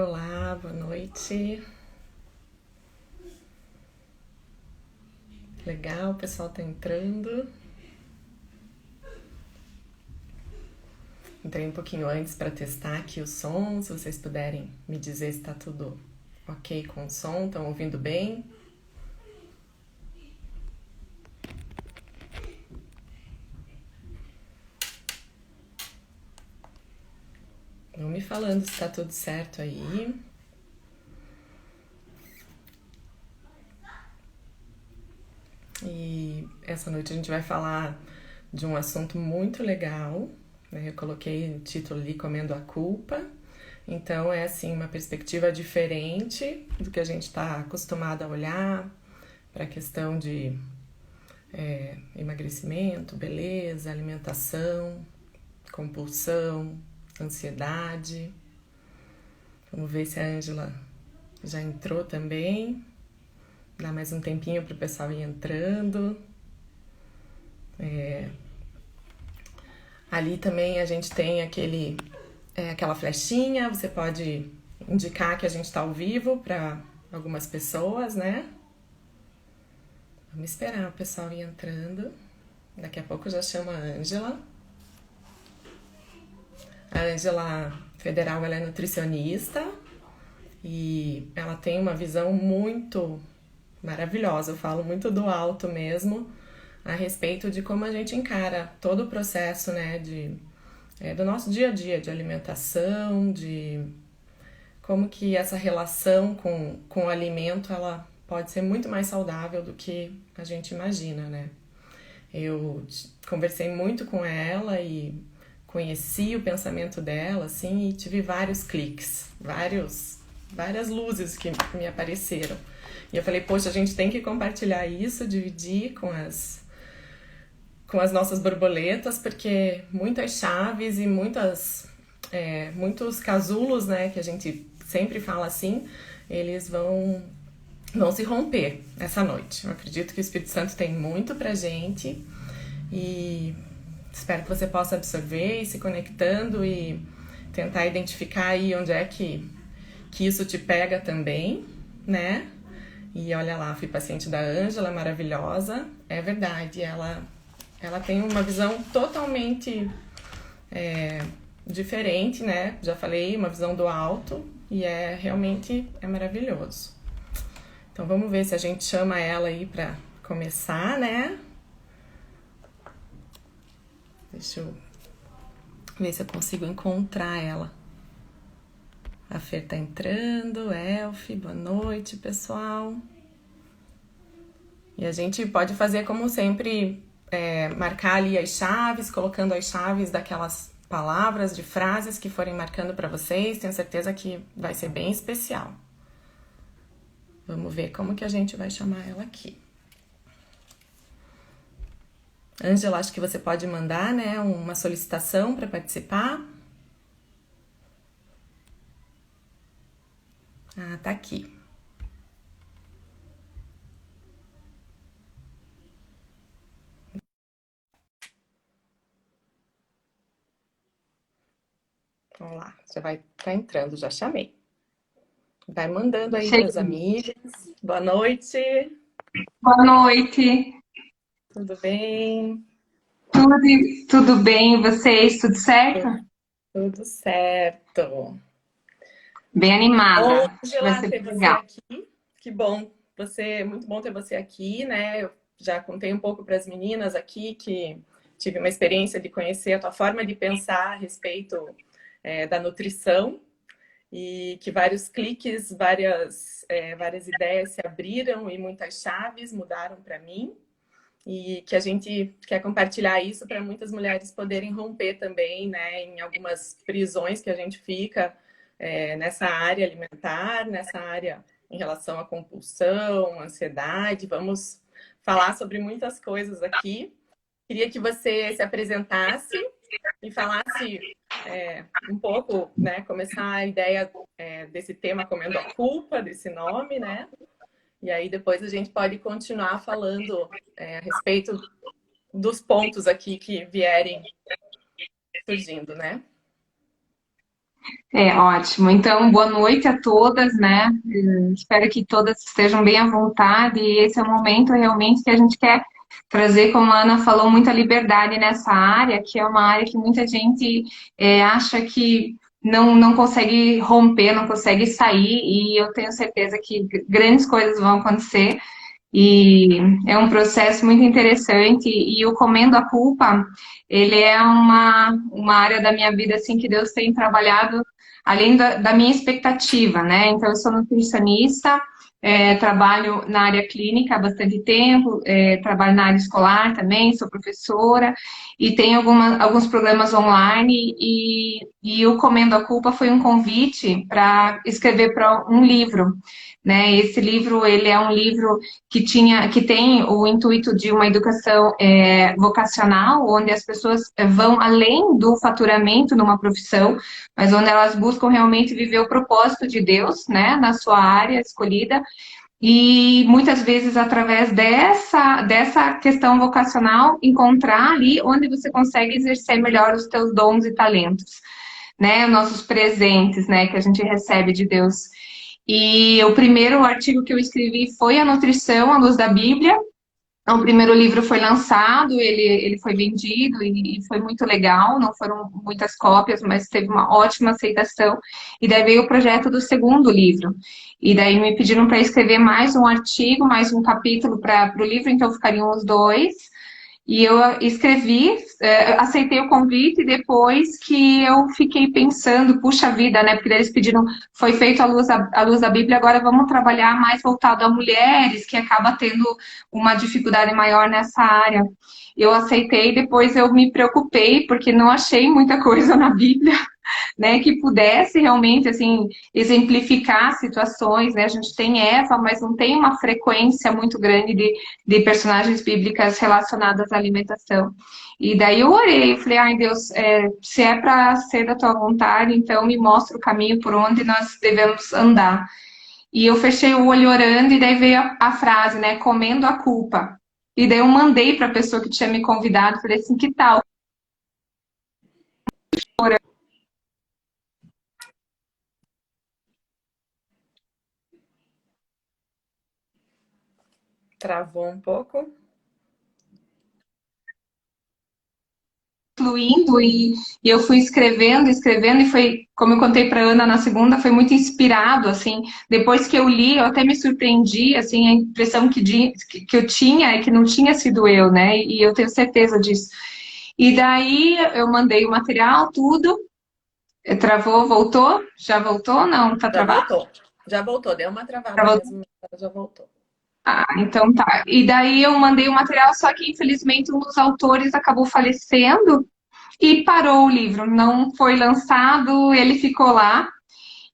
Olá, boa noite. Legal, o pessoal tá entrando. Entrei um pouquinho antes para testar aqui o som, se vocês puderem me dizer se tá tudo ok com o som, estão ouvindo bem? Vão me falando se tá tudo certo aí. E essa noite a gente vai falar de um assunto muito legal, né? Eu coloquei o título ali, Comendo a Culpa. Então é assim uma perspectiva diferente do que a gente está acostumado a olhar para a questão de emagrecimento, beleza, alimentação, compulsão, ansiedade. Vamos ver se a Ângela já entrou também. Dá mais um tempinho para o pessoal ir entrando. Ali também a gente tem aquela flechinha, você pode indicar que a gente está ao vivo para algumas pessoas, né? Vamos esperar o pessoal ir entrando. Daqui a pouco eu já chamo a Ângela. A Ângela Federal, ela é nutricionista e ela tem uma visão muito maravilhosa. Eu falo muito do alto mesmo, a respeito de como a gente encara todo o processo, né, do nosso dia a dia, de alimentação, de como que essa relação com o alimento, ela pode ser muito mais saudável do que a gente imagina, né? Eu conversei muito com ela e conheci o pensamento dela, assim, e tive vários cliques, várias luzes que me apareceram. E eu falei, poxa, a gente tem que compartilhar isso, dividir com as nossas borboletas, porque muitas chaves e muitos casulos, né, que a gente sempre fala assim, eles vão se romper essa noite. Eu acredito que o Espírito Santo tem muito pra gente e espero que você possa absorver e se conectando e tentar identificar aí onde é que isso te pega também, né? E olha lá, fui paciente da Ângela, maravilhosa. É verdade, ela tem uma visão totalmente diferente, né? Já falei, uma visão do alto e realmente é maravilhoso. Então vamos ver se a gente chama ela aí pra começar, né? Deixa eu ver se eu consigo encontrar ela. A Fer tá entrando, Elfi, boa noite, pessoal. E a gente pode fazer como sempre, marcar ali as chaves, colocando as chaves daquelas palavras, de frases que forem marcando para vocês. Tenho certeza que vai ser bem especial. Vamos ver como que a gente vai chamar ela aqui. Ângela, acho que você pode mandar, né, uma solicitação para participar. Ah, tá aqui. Vamos lá, já vai estar entrando, já chamei. Vai mandando aí para os Cheguei. amigos. Boa noite, Boa noite. tudo bem? Tudo, tudo bem? E vocês? Tudo certo? Tudo certo. Bem Bom, animada. Vai Angela, ser ter bem você legal. aqui. Que bom. Muito bom ter você aqui, né? Eu já contei um pouco para as meninas aqui que tive uma experiência de conhecer a tua forma de pensar a respeito da nutrição e que vários cliques, várias ideias se abriram e muitas chaves mudaram para mim e que a gente quer compartilhar isso para muitas mulheres poderem romper também, né, em algumas prisões que a gente fica nessa área alimentar, nessa área em relação à compulsão, ansiedade. Vamos falar sobre muitas coisas aqui. Queria que você se apresentasse e falasse um pouco, né, começar a ideia desse tema Comendo a Culpa, desse nome, né? E aí depois a gente pode continuar falando a respeito dos pontos aqui que vierem surgindo, né? É ótimo. Então, boa noite a todas, né? Espero que todas estejam bem à vontade. E esse é o momento realmente que a gente quer trazer, como a Ana falou, muita liberdade nessa área, que é uma área que muita gente acha que não consegue romper, não consegue sair. E eu tenho certeza que grandes coisas vão acontecer. E é um processo muito interessante. E o Comendo a Culpa, ele é uma área da minha vida assim que Deus tem trabalhado além da minha expectativa, né? Então, eu sou nutricionista, trabalho na área clínica há bastante tempo, trabalho na área escolar também, sou professora e tenho alguns programas online e o Comendo a Culpa foi um convite para escrever para um livro. Né? Esse livro ele é um livro que tem o intuito de uma educação vocacional, onde as pessoas vão além do faturamento numa profissão, mas onde elas buscam realmente viver o propósito de Deus, né, na sua área escolhida, e muitas vezes através dessa questão vocacional, encontrar ali onde você consegue exercer melhor os teus dons e talentos, né, nossos presentes, né, que a gente recebe de Deus. E o primeiro artigo que eu escrevi foi a nutrição à luz da Bíblia. Então, o primeiro livro foi lançado, ele foi vendido e foi muito legal. Não foram muitas cópias, mas teve uma ótima aceitação. E daí veio o projeto do segundo livro. E daí me pediram para escrever mais um artigo, mais um capítulo para o livro, então ficariam os dois. E eu escrevi, aceitei o convite, depois que eu fiquei pensando, puxa vida, né? Porque eles pediram, foi feito à luz da Bíblia, agora vamos trabalhar mais voltado a mulheres, que acaba tendo uma dificuldade maior nessa área. Eu aceitei, depois eu me preocupei, porque não achei muita coisa na Bíblia, né, que pudesse realmente assim exemplificar situações, né? A gente tem Eva, mas não tem uma frequência muito grande de personagens bíblicas relacionadas à alimentação. E daí eu orei, eu falei, ai Deus, se é para ser da tua vontade, então me mostra o caminho por onde nós devemos andar. E eu fechei o olho orando, e daí veio a frase, né, comendo a culpa. E daí eu mandei para a pessoa que tinha me convidado, falei assim, que tal? Travou um pouco. Fluindo e eu fui escrevendo, e foi, como eu contei para Ana na segunda, foi muito inspirado, assim, depois que eu li, eu até me surpreendi, assim, a impressão que eu tinha é que não tinha sido eu, né, e eu tenho certeza disso. E daí eu mandei o material, tudo, travou, voltou? Já voltou? Não, tá Já travado? voltou. Já voltou. Deu uma travada Travou. mesmo, mas já voltou. Ah, então tá. E daí eu mandei o material, só que infelizmente um dos autores acabou falecendo, e parou o livro, não foi lançado, ele ficou lá.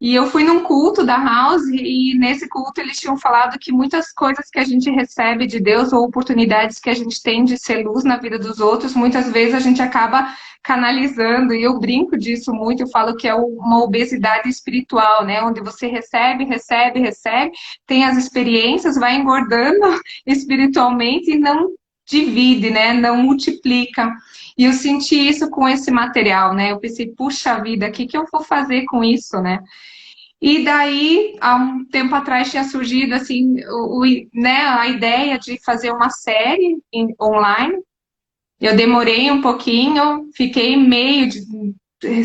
E eu fui num culto da House e nesse culto eles tinham falado que muitas coisas que a gente recebe de Deus ou oportunidades que a gente tem de ser luz na vida dos outros, muitas vezes a gente acaba canalizando, e eu brinco disso muito, eu falo que é uma obesidade espiritual, né? Onde você recebe, recebe, recebe, tem as experiências, vai engordando espiritualmente e não divide, né? Não multiplica. E eu senti isso com esse material, né? Eu pensei, puxa vida, o que que eu vou fazer com isso, né? E daí, há um tempo atrás, tinha surgido assim, né, a ideia de fazer uma série online. Eu demorei um pouquinho, fiquei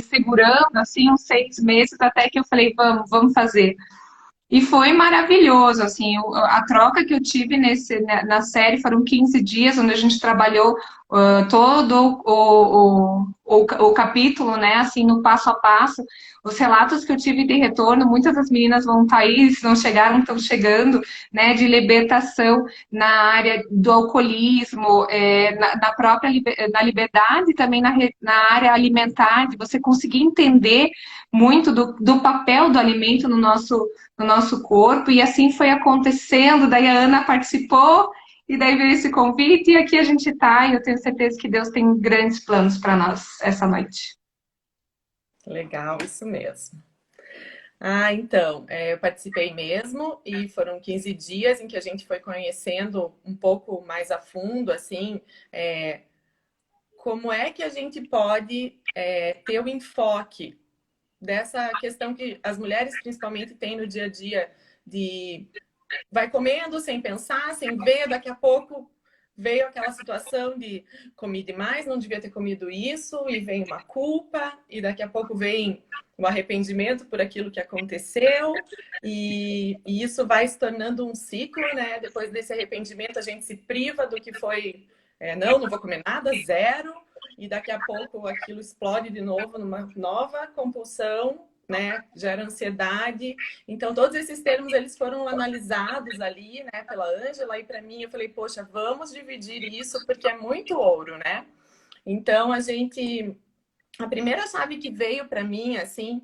segurando assim uns 6 meses até que eu falei, vamos fazer. E foi maravilhoso, assim, a troca que eu tive na série foram 15 dias, onde a gente trabalhou todo o capítulo, né, assim, no passo a passo. Os relatos que eu tive de retorno, muitas das meninas vão estar aí, se não chegaram, estão chegando, né, de libertação na área do alcoolismo, na própria na liberdade, também na área alimentar, de você conseguir entender muito do papel do alimento no nosso corpo, e assim foi acontecendo. Daí a Ana participou, e daí veio esse convite, e aqui a gente está, e eu tenho certeza que Deus tem grandes planos para nós essa noite. Legal, isso mesmo. Ah, então, eu participei mesmo e foram 15 dias em que a gente foi conhecendo um pouco mais a fundo, assim, como é que a gente pode ter o enfoque, dessa questão que as mulheres principalmente têm no dia a dia, de vai comendo sem pensar, sem ver, daqui a pouco veio aquela situação de comi demais, não devia ter comido isso, e vem uma culpa, e daqui a pouco vem o arrependimento por aquilo que aconteceu, e isso vai se tornando um ciclo, né? Depois desse arrependimento, a gente se priva do que foi, não vou comer nada, zero, e daqui a pouco aquilo explode de novo numa nova compulsão, né? Gera ansiedade. Então, todos esses termos, eles foram analisados ali, né, pela Ângela, e para mim, eu falei, poxa, vamos dividir isso, porque é muito ouro, né? Então, a primeira chave que veio para mim, assim,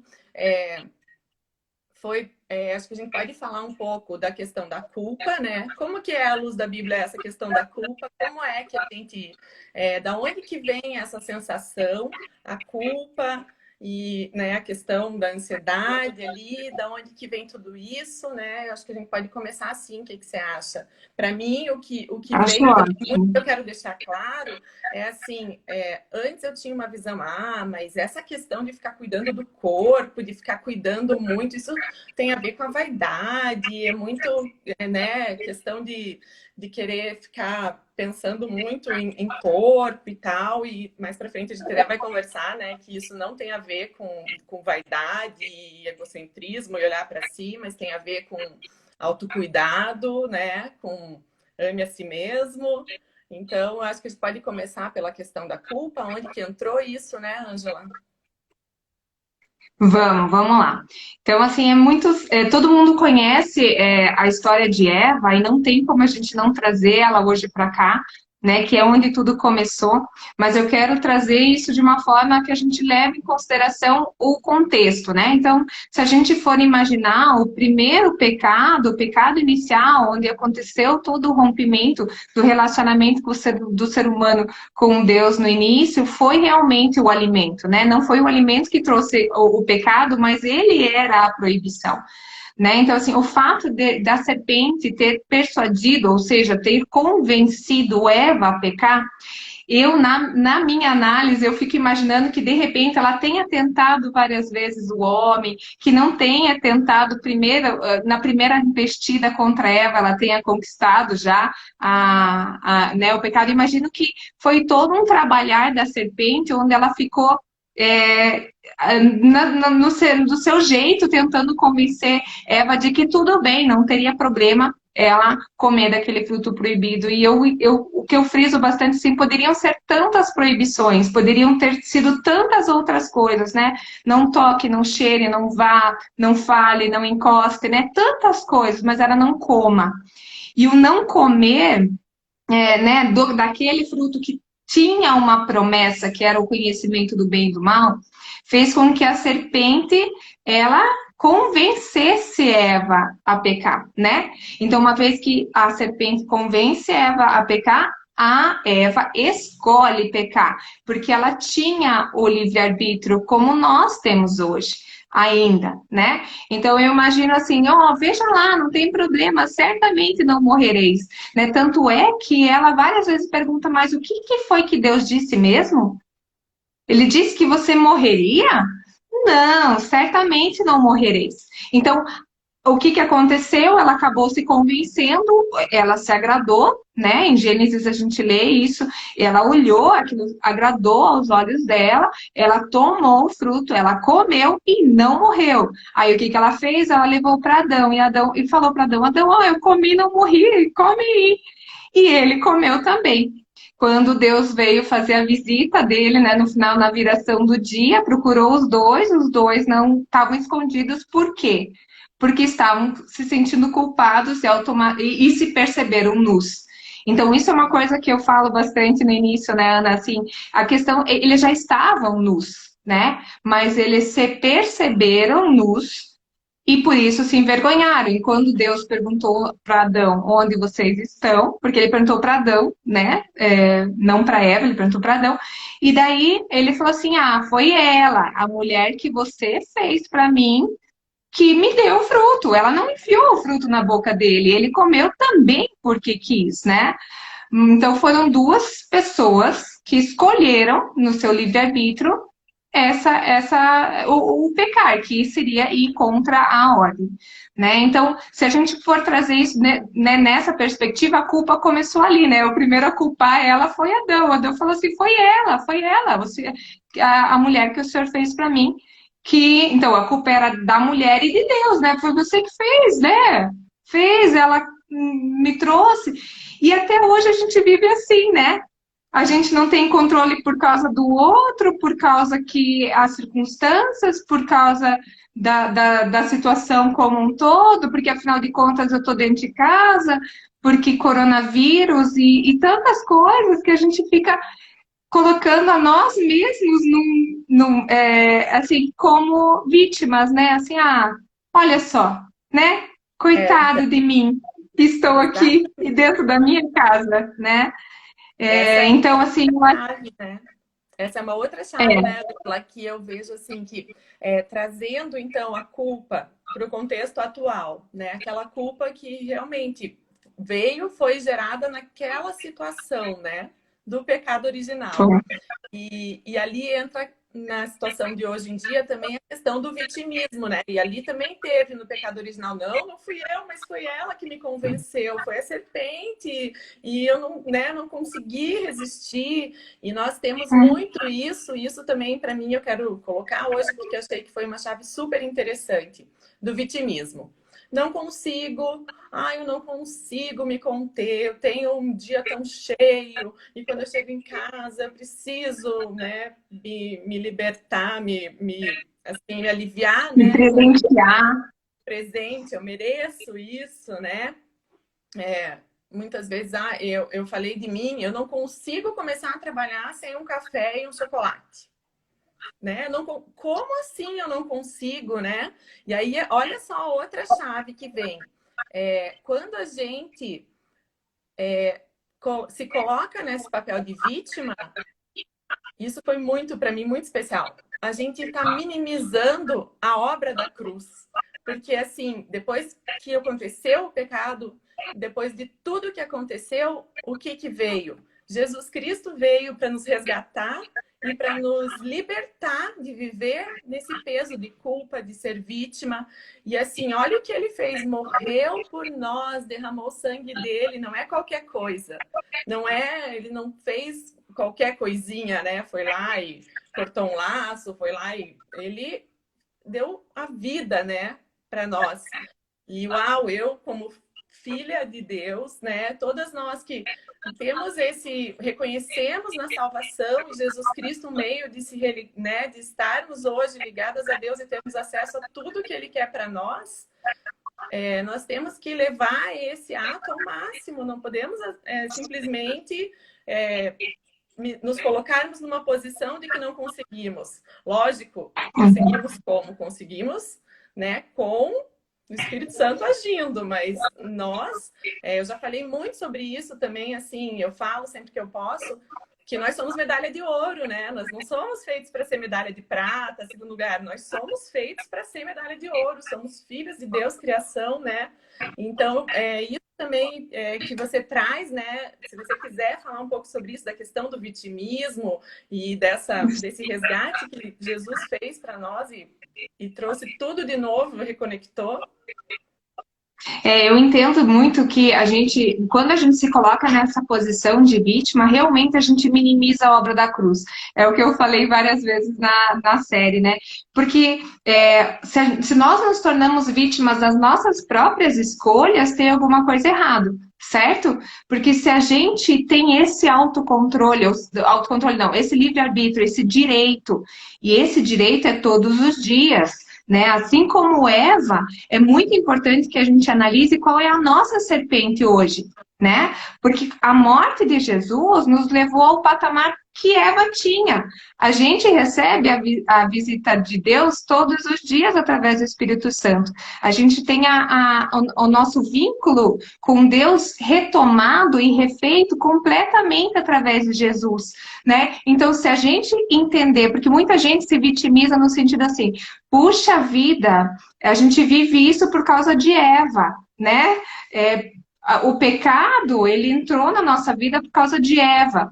foi, acho que a gente pode falar um pouco da questão da culpa, né? Como que é a luz da Bíblia essa questão da culpa? Como é que a gente, da onde que vem essa sensação, a culpa e, né, a questão da ansiedade ali, da onde que vem tudo isso, né? Eu acho que a gente pode começar assim, o que que você acha? Para mim, o que Acho veio também, muito ótimo. que eu quero deixar claro, é assim, antes eu tinha uma visão, mas essa questão de ficar cuidando do corpo, de ficar cuidando muito, isso tem a ver com a vaidade, é muito, né, questão de querer ficar pensando muito em corpo e tal, e mais pra frente a gente até vai conversar, né, que isso não tem a ver com vaidade e egocentrismo e olhar para si, mas tem a ver com autocuidado, né, com ame a si mesmo. Então, acho que a gente pode começar pela questão da culpa, onde que entrou isso, né, Ângela? Vamos lá. Então, assim, todo mundo conhece a história de Eva e não tem como a gente não trazer ela hoje para cá, né? Que é onde tudo começou. Mas eu quero trazer isso de uma forma que a gente leve em consideração o contexto, né? Então, se a gente for imaginar o primeiro pecado, o pecado inicial, onde aconteceu todo o rompimento do relacionamento do ser humano com Deus no início, foi realmente o alimento, né? Não foi o alimento que trouxe o pecado, mas ele era a proibição. Né? Então, assim, o fato da serpente ter persuadido, ou seja, ter convencido Eva a pecar, na minha análise, eu fico imaginando que, de repente, ela tenha tentado várias vezes o homem, que não tenha tentado na primeira investida contra Eva, ela tenha conquistado já né, o pecado. Imagino que foi todo um trabalhar da serpente, onde ela ficou é, do seu jeito, tentando convencer Eva de que tudo bem, não teria problema ela comer daquele fruto proibido. E o que eu friso bastante, sim, poderiam ser tantas proibições, poderiam ter sido tantas outras coisas, né? Não toque, não cheire, não vá, não fale, não encoste, né? Tantas coisas, mas ela não coma. E o não comer, né, daquele fruto que tinha uma promessa, que era o conhecimento do bem e do mal, fez com que a serpente, ela convencesse Eva a pecar, né? Então, uma vez que a serpente convence Eva a pecar, a Eva escolhe pecar, porque ela tinha o livre-arbítrio como nós temos hoje ainda, né? Então eu imagino assim, veja lá, não tem problema, certamente não morrereis, né? Tanto é que ela várias vezes pergunta, mas o que foi que Deus disse mesmo? Ele disse que você morreria? Não, certamente não morrereis. Então, o que aconteceu? Ela acabou se convencendo, ela se agradou, né? Em Gênesis a gente lê isso, ela olhou, aquilo agradou aos olhos dela, ela tomou o fruto, ela comeu e não morreu. Aí o que ela fez? Ela levou para Adão e falou para Adão, eu comi, não morri, come aí. E ele comeu também. Quando Deus veio fazer a visita dele, né, no final, na viração do dia, procurou os dois não estavam escondidos, por quê? Porque estavam se sentindo culpados e se perceberam nus. Então, isso é uma coisa que eu falo bastante no início, né, Ana? Assim, a questão, eles já estavam nus, né? Mas eles se perceberam nus e por isso se envergonharam. E quando Deus perguntou para Adão onde vocês estão, porque ele perguntou para Adão, né? Não para Eva, ele perguntou para Adão. E daí ele falou assim: foi ela, a mulher que você fez para mim, que me deu o fruto. Ela não enfiou o fruto na boca dele, ele comeu também porque quis, né? Então foram duas pessoas que escolheram no seu livre-arbítrio o pecar, que seria ir contra a ordem, né? Então, se a gente for trazer isso, né, nessa perspectiva, a culpa começou ali, né? O primeiro a culpar ela foi Adão. Adão falou assim, foi ela, você, a mulher que o Senhor fez para mim, que, então, a culpa era da mulher e de Deus, né? Foi você que fez, né? Fez, ela me trouxe. E até hoje a gente vive assim, né? A gente não tem controle por causa do outro, por causa que as circunstâncias, por causa da situação como um todo, porque afinal de contas eu estou dentro de casa, porque coronavírus e tantas coisas que a gente fica colocando a nós mesmos assim, como vítimas, né? Assim, olha só, né? É, Coitado de mim, estou aqui exatamente. dentro da minha casa, né? Essa é Então, assim, eu acho. chave, né? Essa é uma outra chave, É, né, Dula, que eu vejo assim que trazendo então a culpa para o contexto atual, né? Aquela culpa que realmente veio, foi gerada naquela situação, né? Do pecado original. foi. E ali entra na situação de hoje em dia também a questão do vitimismo, né? E ali também teve no pecado original, não fui eu, mas foi ela que me convenceu, foi a serpente, e eu não, né, não consegui resistir. E nós temos muito isso também para mim eu quero colocar hoje, porque eu achei que foi uma chave super interessante do vitimismo. Não consigo, eu não consigo me conter, eu tenho um dia tão cheio, e quando eu chego em casa, eu preciso, né, me libertar, assim, me aliviar, Me né, com presentear. presente, eu mereço isso, né? Muitas vezes, eu falei de mim, eu não consigo começar a trabalhar sem um café e um chocolate. Né? Não, como assim eu não consigo, né? E aí, olha só outra chave que vem. Quando a gente se coloca nesse papel de vítima, isso foi muito, para mim, muito especial. A gente está minimizando a obra da cruz. Porque, assim, depois que aconteceu o pecado, depois de tudo que aconteceu, o que veio? Jesus Cristo veio para nos resgatar e para nos libertar de viver nesse peso de culpa, de ser vítima. E assim, olha o que ele fez, morreu por nós, derramou o sangue dele, não é qualquer coisa. Ele não fez qualquer coisinha, né? Foi lá e cortou um laço, foi lá e ele deu a vida, né, para nós. E uau, eu como filha de Deus, né? Todas nós que temos reconhecemos na salvação e Jesus Cristo um meio de né, de estarmos hoje ligadas a Deus e termos acesso a tudo que Ele quer para nós. Nós temos que levar esse ato ao máximo. Não podemos simplesmente nos colocarmos numa posição de que não conseguimos. Lógico, conseguimos como? Conseguimos, né? Com o Espírito Santo agindo, mas nós, eu já falei muito sobre isso também, assim, eu falo sempre que eu posso, que nós somos medalha de ouro, né? Nós não somos feitos para ser medalha de prata, segundo lugar, nós somos feitos para ser medalha de ouro, somos filhos de Deus, criação, né? Então, isso também que você traz, né? Se você quiser falar um pouco sobre isso, da questão do vitimismo e desse resgate que Jesus fez para nós e trouxe tudo de novo, reconectou. Eu entendo muito que quando a gente se coloca nessa posição de vítima, realmente a gente minimiza a obra da cruz. É o que eu falei várias vezes na série, né? Porque se nós nos tornamos vítimas das nossas próprias escolhas, tem alguma coisa errada, certo? Porque se a gente tem esse autocontrole não, esse livre-arbítrio, esse direito, e esse direito é todos os dias, né? Assim como Eva, é muito importante que a gente analise qual é a nossa serpente hoje, né? Porque a morte de Jesus nos levou ao patamar que Eva tinha. A gente recebe a visita de Deus todos os dias através do Espírito Santo. A gente tem o nosso vínculo com Deus retomado e refeito completamente através de Jesus, né? Então, se a gente entender, porque muita gente se vitimiza no sentido assim, puxa vida, a gente vive isso por causa de Eva, né? O pecado, ele entrou na nossa vida por causa de Eva.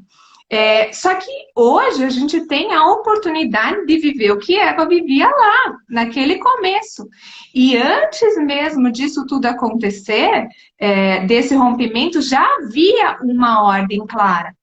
Só que hoje a gente tem a oportunidade de viver o que Eva vivia lá, naquele começo. E antes mesmo disso tudo acontecer, desse rompimento, já havia uma ordem clara,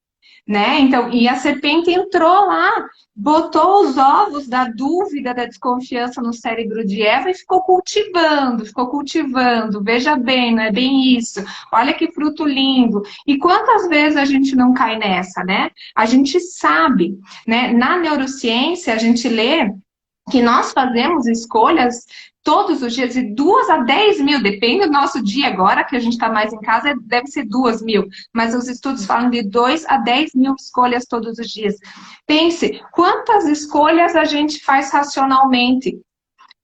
né? Então, e a serpente entrou lá, botou os ovos da dúvida, da desconfiança no cérebro de Eva e ficou cultivando, ficou cultivando. Veja bem, não é bem isso. Olha que fruto lindo. E quantas vezes a gente não cai nessa, né? A gente sabe, né? Na neurociência, a gente lê que nós fazemos escolhas todos os dias, de 2 a 10 mil, depende do nosso dia agora, que a gente está mais em casa, deve ser 2 mil, mas os estudos falam de 2 a 10 mil escolhas todos os dias. Pense, quantas escolhas a gente faz racionalmente?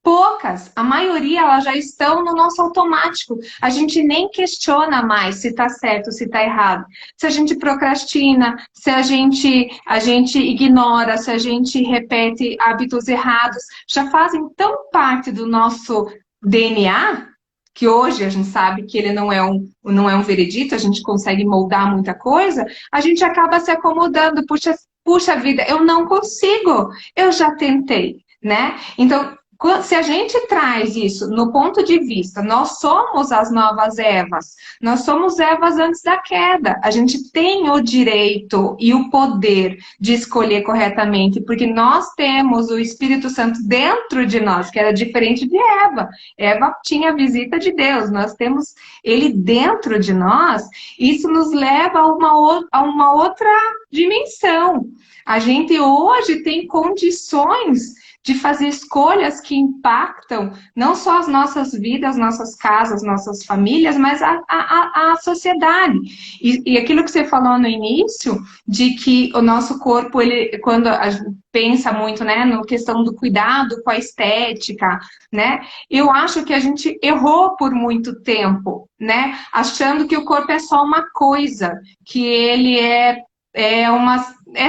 Poucas, a maioria elas já estão no nosso automático. A gente nem questiona mais se está certo, se está errado. Se a gente procrastina, se a gente ignora, se a gente repete hábitos errados, já fazem tão parte do nosso DNA que hoje a gente sabe que ele não é um veredito, a gente consegue moldar muita coisa, a gente acaba se acomodando. Puxa vida, eu não consigo, eu já tentei, né? Então, se a gente traz isso no ponto de vista, nós somos as novas Evas, nós somos Evas antes da queda, a gente tem o direito e o poder de escolher corretamente, porque nós temos o Espírito Santo dentro de nós, que era diferente de Eva. Eva tinha a visita de Deus, nós temos ele dentro de nós, isso nos leva a uma outra dimensão. A gente hoje tem condições de fazer escolhas que impactam não só as nossas vidas, nossas casas, nossas famílias, mas a sociedade. E aquilo que você falou no início, de que o nosso corpo, ele, quando a gente pensa muito, né, na questão do cuidado com a estética, né, eu acho que a gente errou por muito tempo, né, achando que o corpo é só uma coisa, que ele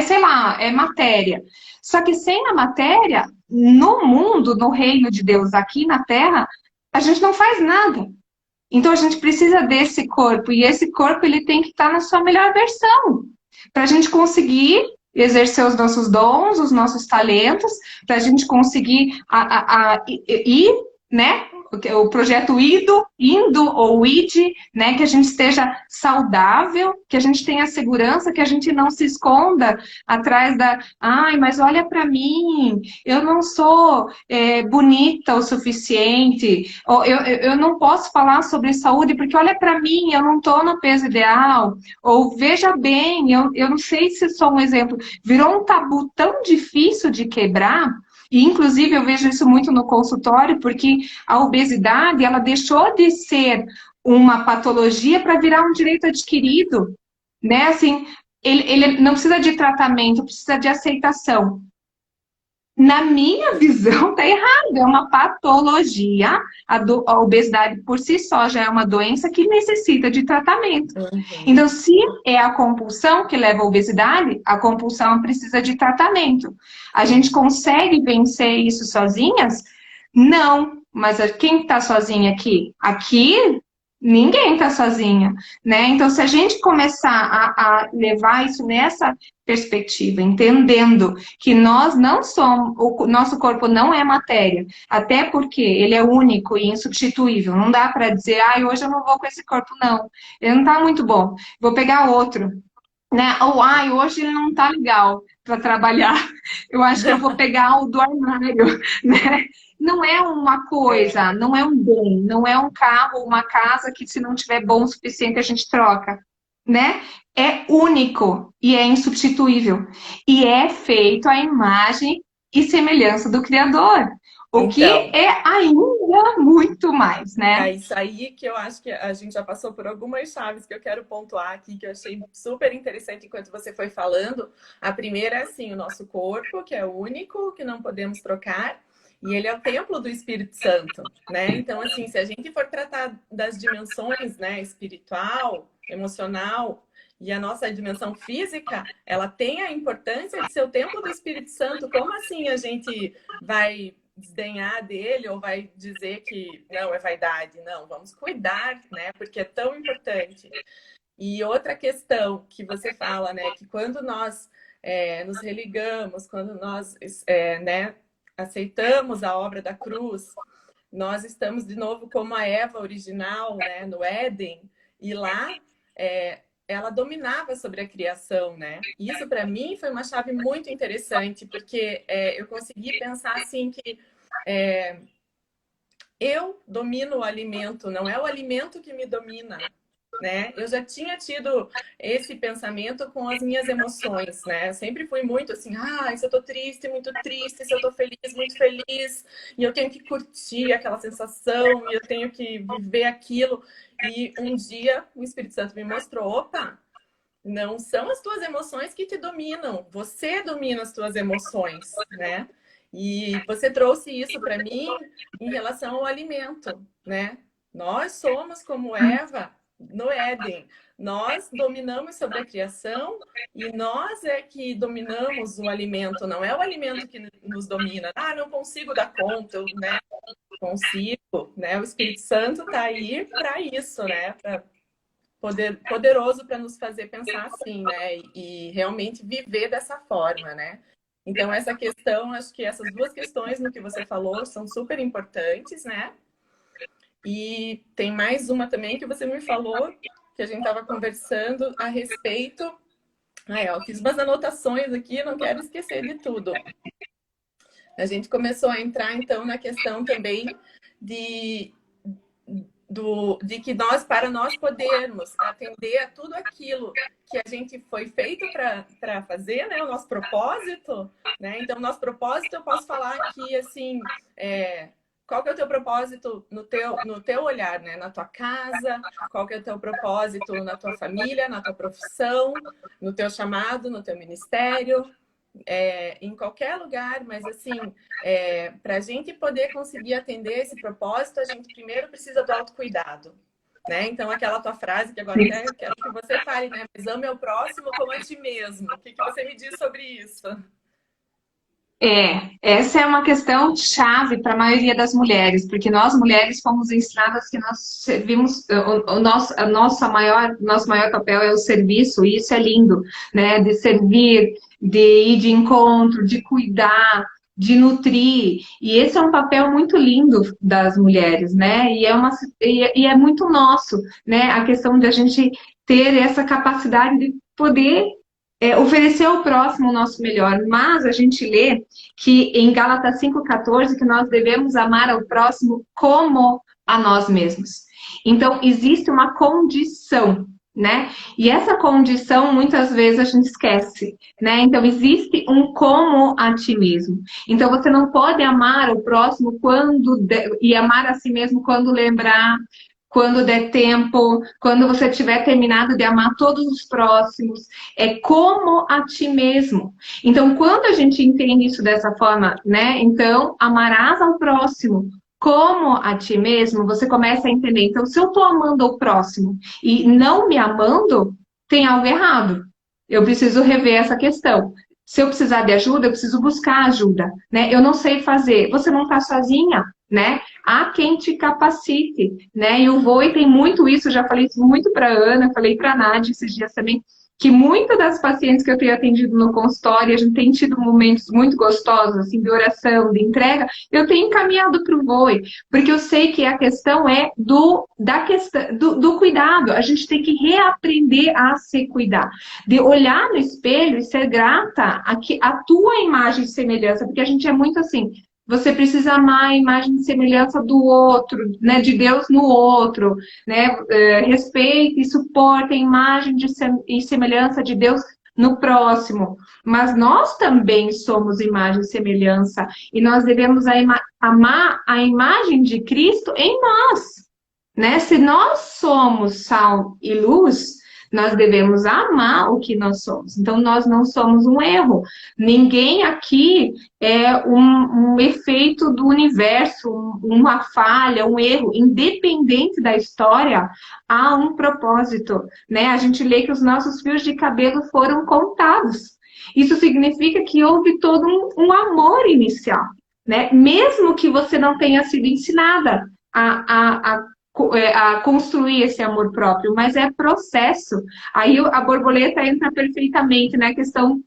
sei lá, é matéria. Só que sem a matéria, no mundo, no reino de Deus, aqui na Terra, a gente não faz nada. Então a gente precisa desse corpo, e esse corpo ele tem que estar na sua melhor versão, para a gente conseguir exercer os nossos dons, os nossos talentos, para a gente conseguir ir, né? O projeto indo ou id, né? Que a gente esteja saudável, que a gente tenha segurança, que a gente não se esconda atrás ai, mas olha para mim, eu não sou bonita o suficiente, ou eu não posso falar sobre saúde porque olha para mim, eu não estou no peso ideal, ou veja bem, eu não sei se sou um exemplo. Virou um tabu tão difícil de quebrar. E, inclusive, eu vejo isso muito no consultório, porque a obesidade, ela deixou de ser uma patologia para virar um direito adquirido, né? Assim, ele não precisa de tratamento, precisa de aceitação. Na minha visão, tá errado. É uma patologia. A obesidade por si só já é uma doença que necessita de tratamento. Uhum. Então, se é a compulsão que leva à obesidade, a compulsão precisa de tratamento. A gente consegue vencer isso sozinhas? Não. Mas quem está sozinha aqui? Aqui, ninguém está sozinha, né? Então, se a gente começar a levar isso nessa perspectiva, entendendo que nós não somos, o nosso corpo não é matéria, até porque ele é único e insubstituível. Não dá para dizer, hoje eu não vou com esse corpo, não. Ele não está muito bom, vou pegar outro. Né? Ou, hoje ele não tá legal para trabalhar. Eu acho que eu vou pegar o do armário, né? Não é uma É, coisa, não é um bem, não é um carro, uma casa que se não tiver bom o suficiente a gente troca, né? É único e é insubstituível. E é feito à imagem e semelhança do Criador. O que então, é ainda muito mais, é né? isso aí que eu acho que a gente já passou por algumas chaves que eu quero pontuar aqui, que eu achei super interessante enquanto você foi falando. A primeira é assim, o nosso corpo, que é único, que não podemos trocar, e ele é o templo do Espírito Santo, né? Então, assim, se a gente for tratar das dimensões, né, espiritual, emocional e a nossa dimensão física, ela tem a importância de ser o templo do Espírito Santo. Como assim a gente vai desdenhar dele ou vai dizer que não é vaidade? Não, vamos cuidar, né? Porque é tão importante. E outra questão que você fala, né, que quando nós nos religamos, quando nós né, aceitamos a obra da cruz, nós estamos de novo como a Eva original, né, no Éden, e lá ela dominava sobre a criação, né? E isso para mim foi uma chave muito interessante, porque eu consegui pensar assim que eu domino o alimento, não é o alimento que me domina, né? Eu já tinha tido esse pensamento com as minhas emoções, né? Eu sempre fui muito assim, se eu tô triste, muito triste, se eu tô feliz, muito feliz, e eu tenho que curtir aquela sensação, e eu tenho que viver aquilo. E um dia o Espírito Santo me mostrou, opa, não são as tuas emoções que te dominam, você domina as tuas emoções, né? E você trouxe isso para mim em relação ao alimento, né? Nós somos como Eva no Éden. Nós dominamos sobre a criação e nós é que dominamos o alimento, não é o alimento que nos domina. Não consigo dar conta, eu, né? Consigo, né? O Espírito Santo está aí para isso, né? Poderoso para nos fazer pensar assim, né? E realmente viver dessa forma, né? Então, essa questão, acho que essas duas questões no que você falou são super importantes, né? E tem mais uma também que você me falou, que a gente estava conversando a respeito. Eu fiz umas anotações aqui, não quero esquecer de tudo. A gente começou a entrar, então, na questão também de que para nós podermos atender a tudo aquilo que a gente foi feito para fazer, né? O nosso propósito, né? Então, nosso propósito, eu posso falar aqui, assim, qual que é o teu propósito no teu olhar, né? Na tua casa, qual que é o teu propósito na tua família, na tua profissão, no teu chamado, no teu ministério, em qualquer lugar, mas assim, para a gente poder conseguir atender esse propósito, a gente primeiro precisa do autocuidado, né? Então, aquela tua frase que agora até quero que você fale, né? Mas ame o próximo como a ti mesmo. O que você me diz sobre isso? Essa é uma questão chave para a maioria das mulheres, porque nós mulheres fomos ensinadas que nós servimos, nosso maior papel é o serviço, e isso é lindo, né? De servir, de ir de encontro, de cuidar, de nutrir, e esse é um papel muito lindo das mulheres, né? E é muito nosso, né? A questão de a gente ter essa capacidade de poder oferecer ao próximo o nosso melhor, mas a gente lê que em Gálatas 5,14 que nós devemos amar ao próximo como a nós mesmos. Então, existe uma condição, né? E essa condição, muitas vezes, a gente esquece, né? Então, existe um como a ti mesmo. Então, você não pode amar o próximo e amar a si mesmo quando lembrar, quando der tempo, quando você tiver terminado de amar todos os próximos, é como a ti mesmo. Então, quando a gente entende isso dessa forma, né? Então, amarás ao próximo como a ti mesmo, você começa a entender. Então, se eu estou amando o próximo e não me amando, tem algo errado. Eu preciso rever essa questão. Se eu precisar de ajuda, eu preciso buscar ajuda, né? Eu não sei fazer. Você não está sozinha, né? Há quem te capacite, né? E o Voe tem muito isso, já falei isso muito para a Ana, falei para a Nádia esses dias também, que muitas das pacientes que eu tenho atendido no consultório, a gente tem tido momentos muito gostosos, assim, de oração, de entrega, eu tenho encaminhado para o Voe, porque eu sei que a questão é do cuidado, a gente tem que reaprender a se cuidar, de olhar no espelho e ser grata à tua imagem e semelhança, porque a gente é muito assim, você precisa amar a imagem e semelhança do outro, né, de Deus no outro, né, respeite e suporte a imagem e semelhança de Deus no próximo. Mas nós também somos imagem e semelhança e nós devemos amar a imagem de Cristo em nós, né? Se nós somos sal e luz, nós devemos amar o que nós somos. Então, nós não somos um erro. Ninguém aqui é um efeito do universo, uma falha, um erro. Independente da história, há um propósito, né? A gente lê que os nossos fios de cabelo foram contados. Isso significa que houve todo um amor inicial, né? Mesmo que você não tenha sido ensinada a a construir esse amor próprio, mas é processo. Aí a borboleta entra perfeitamente na questão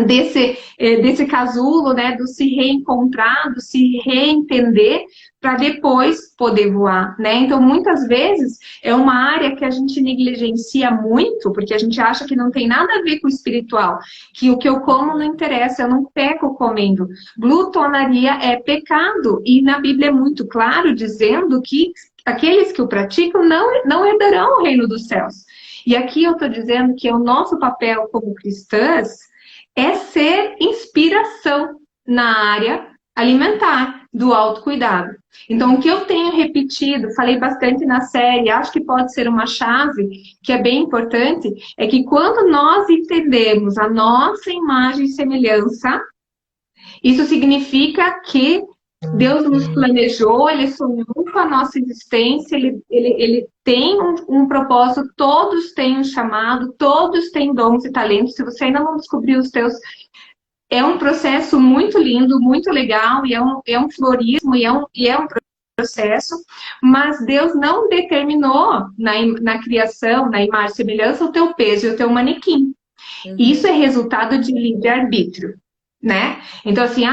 desse casulo, né, do se reencontrar, do se reentender, para depois poder voar, né? Então, muitas vezes, é uma área que a gente negligencia muito, porque a gente acha que não tem nada a ver com o espiritual, que o que eu como não interessa, eu não peco comendo. Glutonaria é pecado, e na Bíblia é muito claro dizendo que aqueles que o praticam não herdarão o reino dos céus. E aqui eu estou dizendo que é o nosso papel como cristãs é ser inspiração na área alimentar, do autocuidado. Então, o que eu tenho repetido, falei bastante na série, acho que pode ser uma chave que é bem importante, é que quando nós entendemos a nossa imagem e semelhança, isso significa que Deus nos planejou, Ele sonhou com a nossa existência, Ele tem um propósito, todos têm um chamado, todos têm dons e talentos. Se você ainda não descobriu os teus, é um processo muito lindo, muito legal, e é um florismo, e é um processo, mas Deus não determinou na criação, na imagem e semelhança, o teu peso e o teu manequim. Isso é resultado de livre-arbítrio, né? Então, assim,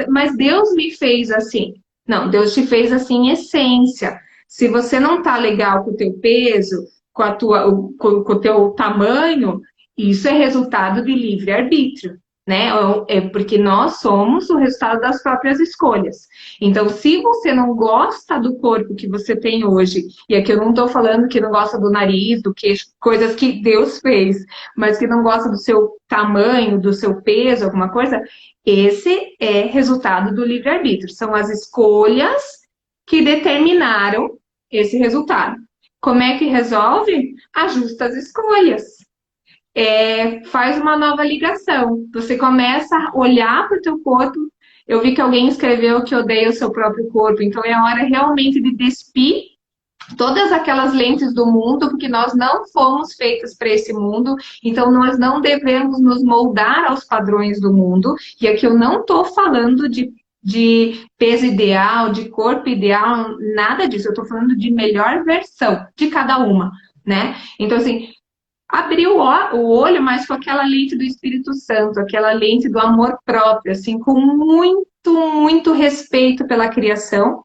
mas Deus me fez assim. Não, Deus te fez assim em essência. Se você não tá legal com o teu peso, com o teu tamanho, isso é resultado de livre-arbítrio, né? É porque nós somos o resultado das próprias escolhas. Então, se você não gosta do corpo que você tem hoje, e aqui eu não estou falando que não gosta do nariz, do queixo, coisas que Deus fez, mas que não gosta do seu tamanho, do seu peso, alguma coisa, esse é resultado do livre-arbítrio. São as escolhas que determinaram esse resultado. Como é que resolve? Ajusta as escolhas. Faz uma nova ligação. Você começa a olhar para o teu corpo. Eu vi que alguém escreveu que odeia o seu próprio corpo. Então é hora realmente de despir todas aquelas lentes do mundo, porque nós não fomos feitas para esse mundo. Então nós não devemos nos moldar aos padrões do mundo. E aqui eu não estou falando de peso ideal, de corpo ideal, nada disso. Eu estou falando de melhor versão de cada uma, né? Então, assim, abrir o olho, mas com aquela lente do Espírito Santo, aquela lente do amor próprio, assim, com muito, muito respeito pela criação,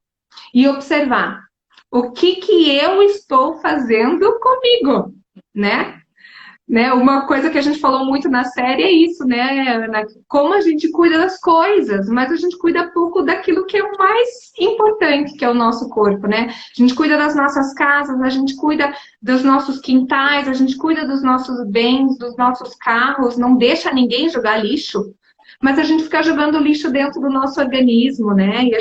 e observar o que eu estou fazendo comigo, né? Uma coisa que a gente falou muito na série é isso, né, Ana? Como a gente cuida das coisas, mas a gente cuida pouco daquilo que é o mais importante, que é o nosso corpo, né? A gente cuida das nossas casas, a gente cuida dos nossos quintais, a gente cuida dos nossos bens, dos nossos carros, não deixa ninguém jogar lixo, mas a gente fica jogando lixo dentro do nosso organismo, né? E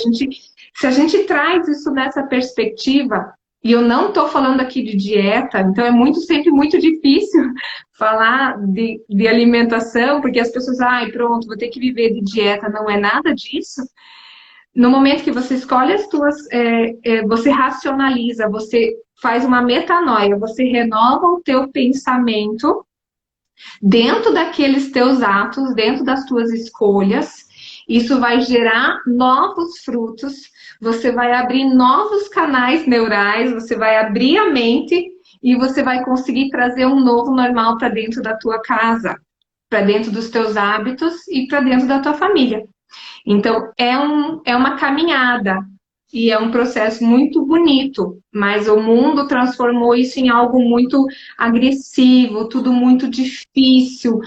se a gente traz isso nessa perspectiva, e eu não estou falando aqui de dieta, então sempre muito difícil falar de alimentação, porque as pessoas, pronto, vou ter que viver de dieta, não é nada disso. No momento que você escolhe você racionaliza, você faz uma metanoia, você renova o teu pensamento dentro daqueles teus atos, dentro das tuas escolhas, isso vai gerar novos frutos, você vai abrir novos canais neurais, você vai abrir a mente e você vai conseguir trazer um novo normal para dentro da tua casa, para dentro dos teus hábitos e para dentro da tua família. Então, é uma caminhada e é um processo muito bonito, mas o mundo transformou isso em algo muito agressivo, tudo muito difícil.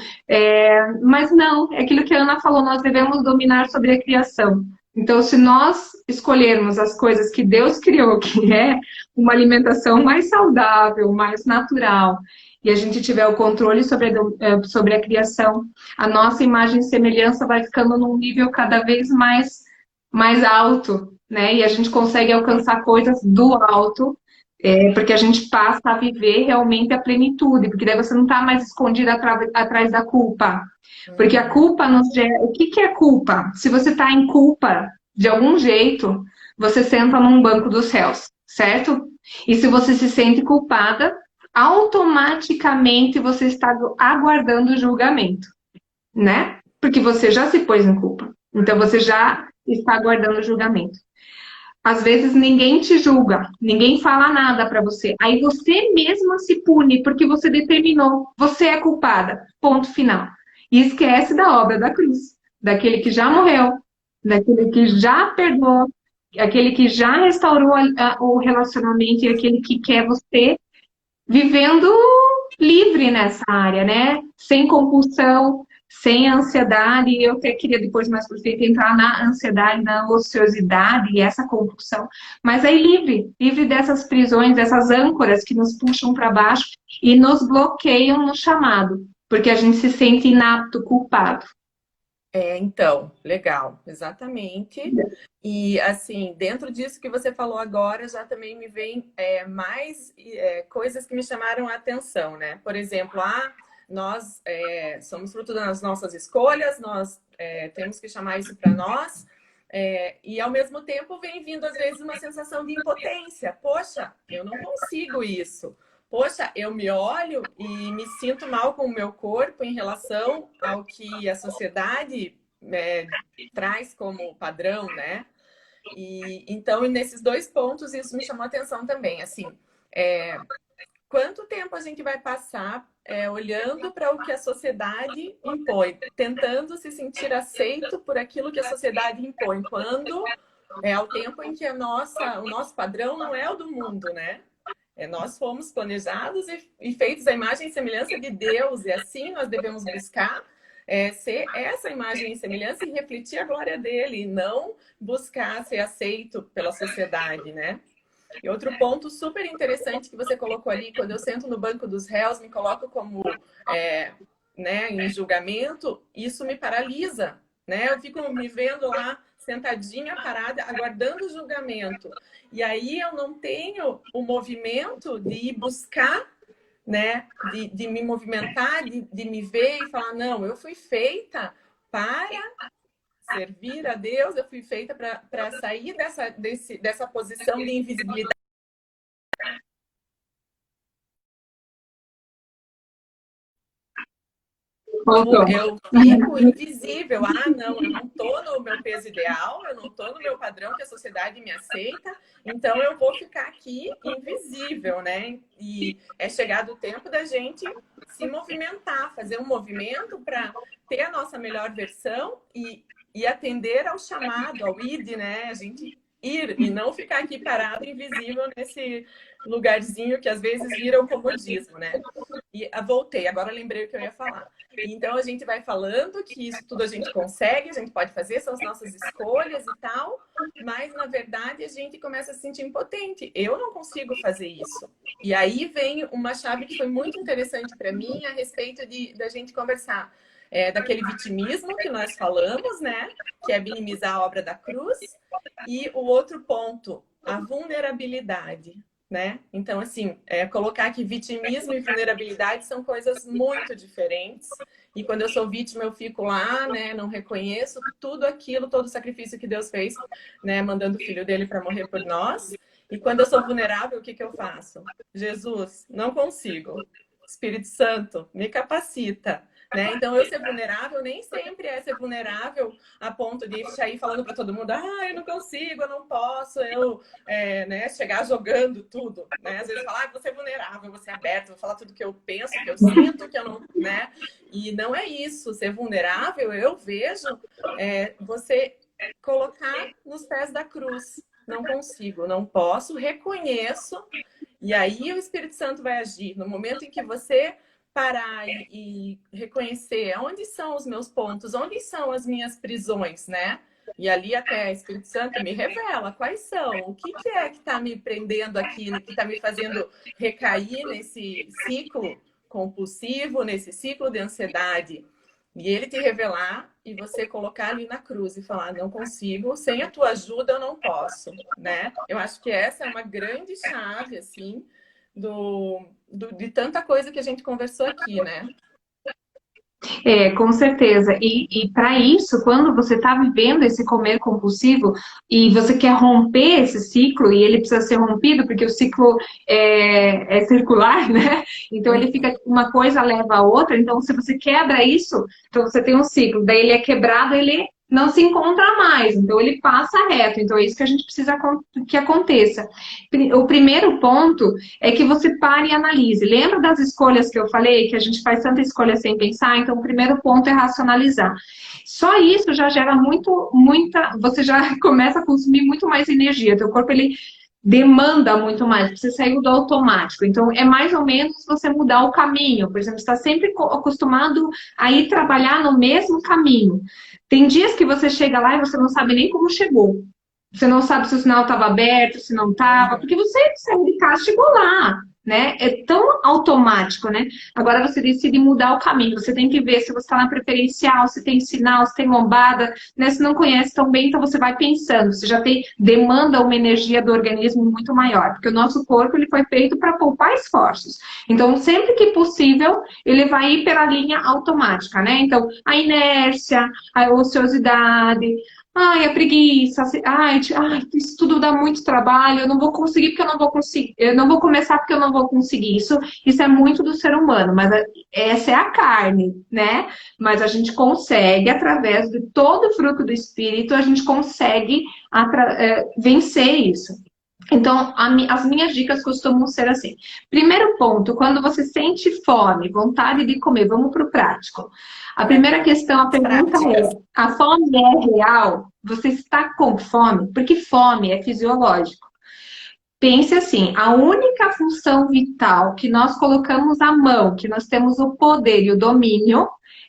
Mas não, é aquilo que a Ana falou, nós devemos dominar sobre a criação. Então, se nós escolhermos as coisas que Deus criou, que é uma alimentação mais saudável, mais natural, e a gente tiver o controle sobre a criação, a nossa imagem e semelhança vai ficando num nível cada vez mais alto, né? E a gente consegue alcançar coisas do alto, porque a gente passa a viver realmente a plenitude, porque daí você não está mais escondido atrás da culpa. Porque a culpa nos gera... O que é culpa? Se você está em culpa, de algum jeito, você senta num banco dos réus, certo? E se você se sente culpada, automaticamente você está aguardando o julgamento, né? Porque você já se pôs em culpa. Então, você já está aguardando o julgamento. Às vezes ninguém te julga, ninguém fala nada para você. Aí você mesma se pune porque você determinou, você é culpada. Ponto final. E esquece da obra da cruz, daquele que já morreu, daquele que já perdoou, aquele que já restaurou o relacionamento e aquele que quer você vivendo livre nessa área, né? Sem compulsão, sem ansiedade. E eu até queria depois, mais por frente, entrar na ansiedade, na ociosidade e essa compulsão. Mas aí livre, livre dessas prisões, dessas âncoras que nos puxam para baixo e nos bloqueiam no chamado, porque a gente se sente inapto, culpado. Então, legal, exatamente. E assim, dentro disso que você falou agora, já também me vem mais coisas que me chamaram a atenção, né? Por exemplo, nós somos fruto das nossas escolhas, nós temos que chamar isso para nós, e ao mesmo tempo vem vindo às vezes uma sensação de impotência. Poxa, eu não consigo isso. Poxa, eu me olho e me sinto mal com o meu corpo em relação ao que a sociedade traz como padrão, né? E então, nesses dois pontos, isso me chamou a atenção também. Assim, quanto tempo a gente vai passar olhando para o que a sociedade impõe, tentando se sentir aceito por aquilo que a sociedade impõe, quando é o tempo em que o nosso padrão não é o do mundo, né? Nós fomos planejados e feitos à imagem e semelhança de Deus, e assim nós devemos buscar ser essa imagem e semelhança e refletir a glória dele, e não buscar ser aceito pela sociedade, né? E outro ponto super interessante que você colocou ali, quando eu sento no banco dos réus, me coloco como né, em julgamento, isso me paralisa, né? Eu fico me vendo lá sentadinha, parada, aguardando o julgamento. E aí eu não tenho o movimento de ir buscar, né? De me movimentar, de me ver e falar, não, eu fui feita para servir a Deus, eu fui feita para sair dessa posição de invisibilidade. Eu fico invisível. Não, eu não estou no meu peso ideal, eu não estou no meu padrão que a sociedade me aceita, então eu vou ficar aqui invisível, né? E é chegado o tempo da gente se movimentar, fazer um movimento para ter a nossa melhor versão e atender ao chamado, ao id, né? A gente ir e não ficar aqui parado, invisível nesse lugarzinho que às vezes vira o comodismo, né? E voltei, agora lembrei o que eu ia falar. Então a gente vai falando que isso tudo a gente consegue, a gente pode fazer, são as nossas escolhas e tal, mas na verdade a gente começa a se sentir impotente. Eu não consigo fazer isso. E aí vem uma chave que foi muito interessante para mim a respeito da gente conversar. Daquele vitimismo que nós falamos, né? Que é minimizar a obra da cruz. E o outro ponto, a vulnerabilidade. Né? Então, assim, colocar que vitimismo e vulnerabilidade são coisas muito diferentes. E quando eu sou vítima, eu fico lá, né? Não reconheço tudo aquilo, todo o sacrifício que Deus fez, né? Mandando o filho dele para morrer por nós. E quando eu sou vulnerável, o que eu faço? Jesus, não consigo. Espírito Santo, me capacita. Né? Então, eu ser vulnerável nem sempre é ser vulnerável a ponto de sair falando para todo mundo, eu não consigo, eu não posso, né, chegar jogando tudo. Né? Às vezes falar, vou ser vulnerável, vou ser aberto, vou falar tudo que eu penso, que eu sinto, que eu não. Né? E não é isso. Ser vulnerável, eu vejo você colocar nos pés da cruz. Não consigo, não posso, reconheço. E aí o Espírito Santo vai agir. No momento em que você parar e reconhecer onde são os meus pontos, onde são as minhas prisões, né? E ali até o Espírito Santo me revela quais são, o que é que está me prendendo aqui, que está me fazendo recair nesse ciclo compulsivo, nesse ciclo de ansiedade. E ele te revelar e você colocar ali na cruz e falar, não consigo, sem a tua ajuda eu não posso, né? Eu acho que essa é uma grande chave, assim, de tanta coisa que a gente conversou aqui, né? Com certeza. E para isso, quando você está vivendo esse comer compulsivo e você quer romper esse ciclo, e ele precisa ser rompido, porque o ciclo é circular, né? Então ele fica, uma coisa leva a outra. Então, se você quebra isso, então você tem um ciclo, daí ele é quebrado, ele não se encontra mais, então ele passa reto. Então é isso que a gente precisa que aconteça. O primeiro ponto é que você pare e analise. Lembra das escolhas que eu falei, que a gente faz tanta escolha sem pensar? Então o primeiro ponto é racionalizar. Só isso já gera muita, você já começa a consumir muito mais energia. Teu corpo ele demanda muito mais, você saiu do automático. Então, é mais ou menos você mudar o caminho. Por exemplo, você está sempre acostumado a ir trabalhar no mesmo caminho. Tem dias que você chega lá e você não sabe nem como chegou. Você não sabe se o sinal estava aberto, se não estava, porque você saiu de casa e chegou lá, né? É tão automático, né? Agora você decide mudar o caminho. Você tem que ver se você está na preferencial, se tem sinal, se tem lombada, né? Se não conhece tão bem, então você vai pensando. Você já tem, demanda uma energia do organismo muito maior, porque o nosso corpo ele foi feito para poupar esforços. Então, sempre que possível, ele vai ir pela linha automática, né? Então, a inércia, a ociosidade, ai, a preguiça, ai, isso tudo dá muito trabalho, eu não vou conseguir porque eu não vou conseguir, eu não vou começar porque eu não vou conseguir. Isso é muito do ser humano, mas essa é a carne, né? Mas a gente consegue, através de todo o fruto do espírito, a gente consegue vencer isso. Então, as minhas dicas costumam ser assim. Primeiro ponto, quando você sente fome, vontade de comer, vamos para o prático. A primeira questão, a pergunta é: a fome é real? Você está com fome? Porque fome é fisiológico. Pense assim, a única função vital que nós colocamos à mão, que nós temos o poder e o domínio,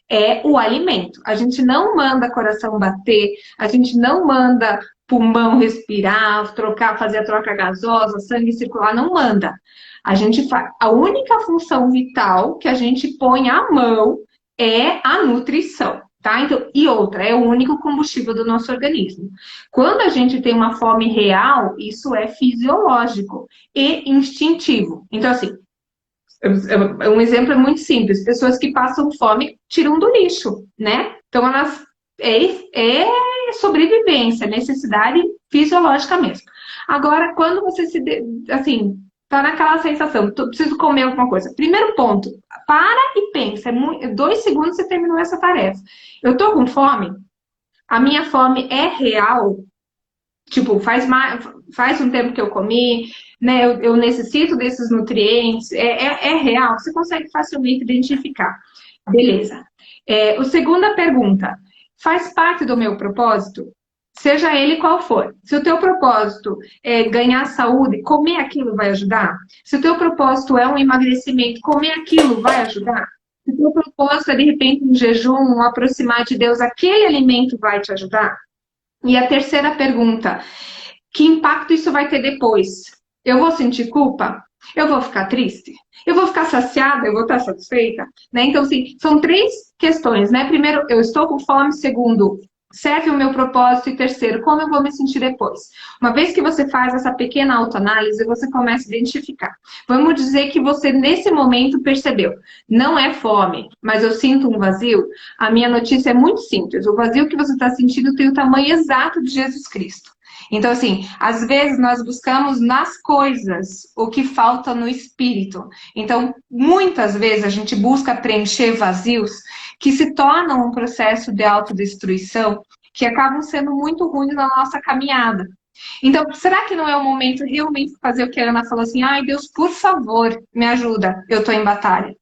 é o alimento. A gente não manda coração bater, a gente não manda pulmão respirar, fazer a troca gasosa, sangue circular, não manda. A única função vital que a gente põe à mão é a nutrição. Tá? Então, e outra, é o único combustível do nosso organismo. Quando a gente tem uma fome real, isso é fisiológico e instintivo. Então, assim, um exemplo é muito simples. Pessoas que passam fome tiram do lixo, né? Então, elas é sobrevivência, necessidade fisiológica mesmo. Agora, quando você assim, tá naquela sensação, preciso comer alguma coisa. Primeiro ponto, para e pensa. 2 segundos você terminou essa tarefa. Eu tô com fome? A minha fome é real? Tipo, faz um tempo que eu comi, né? Eu necessito desses nutrientes. É real? Você consegue facilmente identificar. Beleza. A segunda pergunta. Faz parte do meu propósito? Seja ele qual for. Se o teu propósito é ganhar saúde, comer aquilo vai ajudar? Se o teu propósito é um emagrecimento, comer aquilo vai ajudar? Se o teu propósito é, de repente, um jejum, um aproximar de Deus, aquele alimento vai te ajudar? E a terceira pergunta, que impacto isso vai ter depois? Eu vou sentir culpa? Eu vou ficar triste? Eu vou ficar saciada? Eu vou estar satisfeita? Né? Então, assim, são 3 questões, né? Primeiro, eu estou com fome. Segundo, serve o meu propósito? E terceiro, como eu vou me sentir depois? Uma vez que você faz essa pequena autoanálise, você começa a identificar. Vamos dizer que você, nesse momento, percebeu, não é fome, mas eu sinto um vazio. A minha notícia é muito simples. O vazio que você está sentindo tem o tamanho exato de Jesus Cristo. Então, assim, às vezes nós buscamos nas coisas o que falta no espírito. Então, muitas vezes a gente busca preencher vazios que se tornam um processo de autodestruição, que acabam sendo muito ruins na nossa caminhada. Então, será que não é o momento realmente de fazer o que a Ana falou assim? Ai, Deus, por favor, me ajuda, eu estou em batalha.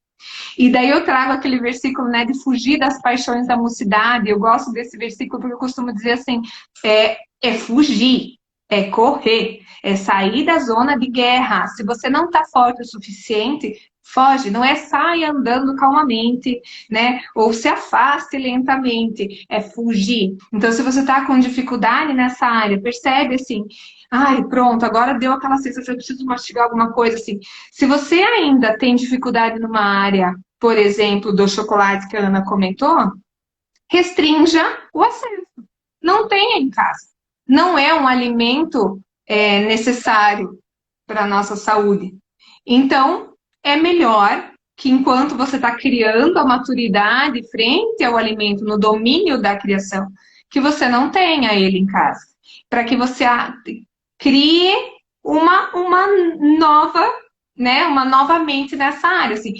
E daí eu trago aquele versículo, né, de fugir das paixões da mocidade. Eu gosto desse versículo porque eu costumo dizer assim, é fugir, é correr, é sair da zona de guerra. Se você não está forte o suficiente, foge, não é saia andando calmamente, né? Ou se afaste lentamente, é fugir. Então, se você está com dificuldade nessa área, percebe assim, ai, pronto, agora deu aquela sensação, eu preciso mastigar alguma coisa assim. Se você ainda tem dificuldade numa área, por exemplo, do chocolate que a Ana comentou, restrinja o acesso. Não tenha em casa. Não é um alimento necessário para a nossa saúde. Então, é melhor que enquanto você está criando a maturidade frente ao alimento, no domínio da criação, que você não tenha ele em casa. Para que você crie uma nova, né, uma nova mente nessa área. Assim,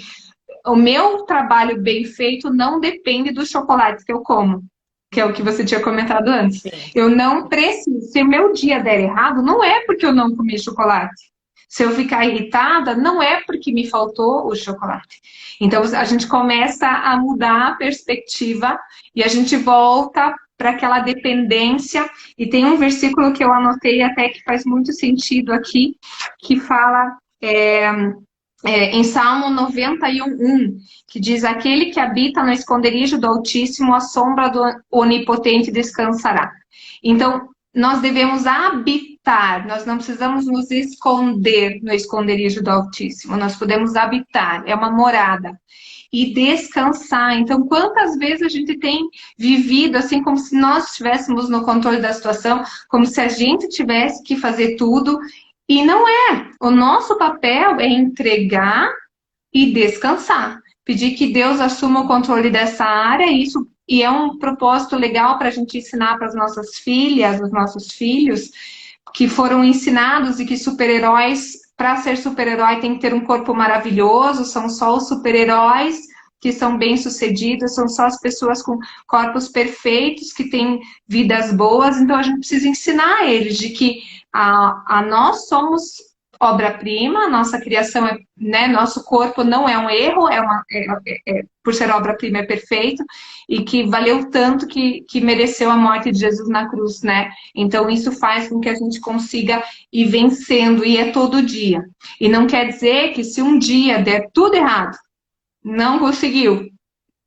o meu trabalho bem feito não depende dos chocolates que eu como. que é o que você tinha comentado antes. Sim. Eu não preciso. Se meu dia der errado, não é porque eu não comi chocolate. Se eu ficar irritada, não é porque me faltou o chocolate. Então a gente começa a mudar a perspectiva e a gente volta para aquela dependência. E tem um versículo que eu anotei até que faz muito sentido aqui, que fala em Salmo 91, que diz: Aquele que habita no esconderijo do Altíssimo, a sombra do Onipotente descansará. Então, nós devemos habitar, nós não precisamos nos esconder no esconderijo do Altíssimo, nós podemos habitar, é uma morada. E descansar. Então, quantas vezes a gente tem vivido assim, como se nós estivéssemos no controle da situação, como se a gente tivesse que fazer tudo, e não é. O nosso papel é entregar e descansar. Pedir que Deus assuma o controle dessa área, e é um propósito legal para a gente ensinar para as nossas filhas, os nossos filhos, que foram ensinados e que super-heróis, para ser super-herói, tem que ter um corpo maravilhoso, são só os super-heróis que são bem-sucedidos, são só as pessoas com corpos perfeitos, que têm vidas boas. Então a gente precisa ensinar eles de que a nós somos obra-prima, nossa criação é, né, nosso corpo não é um erro, por ser obra-prima é perfeito, e que valeu tanto que mereceu a morte de Jesus na cruz, né? Então isso faz com que a gente consiga ir vencendo, e é todo dia. E não quer dizer que se um dia der tudo errado, não conseguiu,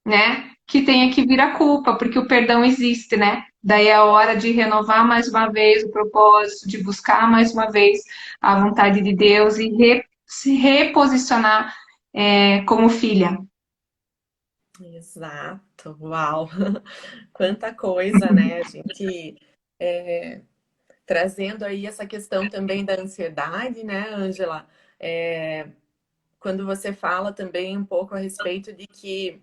né? Que tenha que vir a culpa, porque o perdão existe, né? Daí é a hora de renovar mais uma vez o propósito, de buscar mais uma vez a vontade de Deus e se reposicionar como filha. Exato, uau! Quanta coisa, né? A gente trazendo aí essa questão também da ansiedade, né, Ângela? Quando você fala também um pouco a respeito de que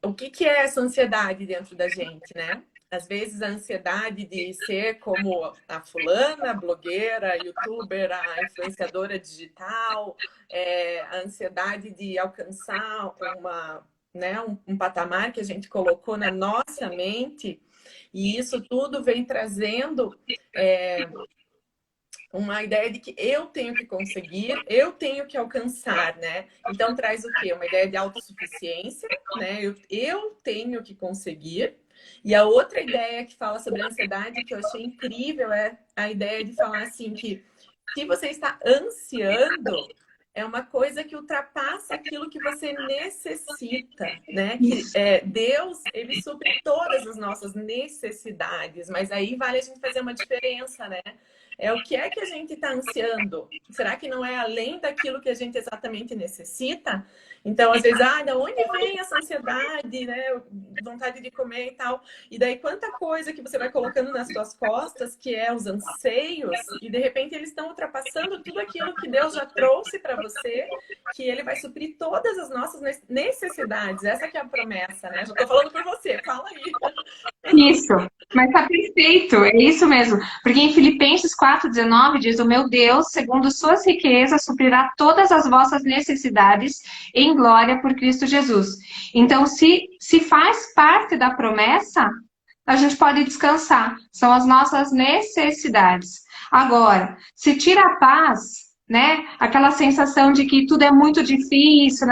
o que é essa ansiedade dentro da gente, né? Às vezes a ansiedade de ser como a fulana, a blogueira, a youtuber, a influenciadora digital, a ansiedade de alcançar um patamar que a gente colocou na nossa mente, e isso tudo vem trazendo uma ideia de que eu tenho que conseguir, eu tenho que alcançar, né? Então traz o quê? Uma ideia de autossuficiência, né? Eu tenho que conseguir. E a outra ideia que fala sobre a ansiedade, que eu achei incrível, é a ideia de falar assim que se você está ansiando, é uma coisa que ultrapassa aquilo que você necessita, né? Que Deus, ele supre todas as nossas necessidades, mas aí vale a gente fazer uma diferença, né? O que é que a gente está ansiando? Será que não é além daquilo que a gente exatamente necessita? Então, às vezes, da onde vem essa ansiedade, né? Vontade de comer e tal. E daí, quanta coisa que você vai colocando nas suas costas, que é os anseios, e de repente eles estão ultrapassando tudo aquilo que Deus já trouxe para você, que Ele vai suprir todas as nossas necessidades. Essa que é a promessa, né? Já estou falando por você, fala aí. Isso, mas tá perfeito, é isso mesmo. Porque em Filipenses 4,19 diz: O meu Deus, segundo suas riquezas, suprirá todas as vossas necessidades em glória por Cristo Jesus. Então, se faz parte da promessa, a gente pode descansar. São as nossas necessidades. Agora, se tira a paz, né? Aquela sensação de que tudo é muito difícil,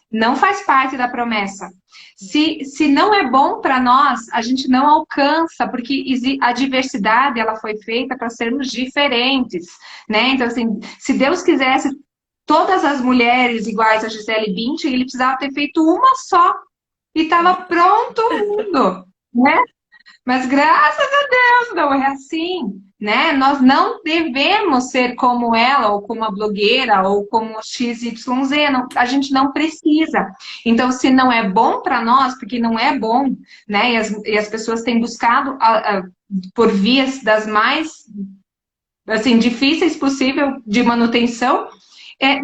não faz parte da promessa. Se não é bom para nós, a gente não alcança, porque a diversidade ela foi feita para sermos diferentes, né? Então, assim, se Deus quisesse todas as mulheres iguais a Gisele Bündchen, ele precisava ter feito uma só e estava pronto o mundo, né? Mas graças a Deus não é assim, né? Nós não devemos ser como ela, ou como a blogueira, ou como XYZ. Não, a gente não precisa. Então, se não é bom para nós, porque não é bom, né? E as pessoas têm buscado por vias das mais assim, difíceis possível de manutenção,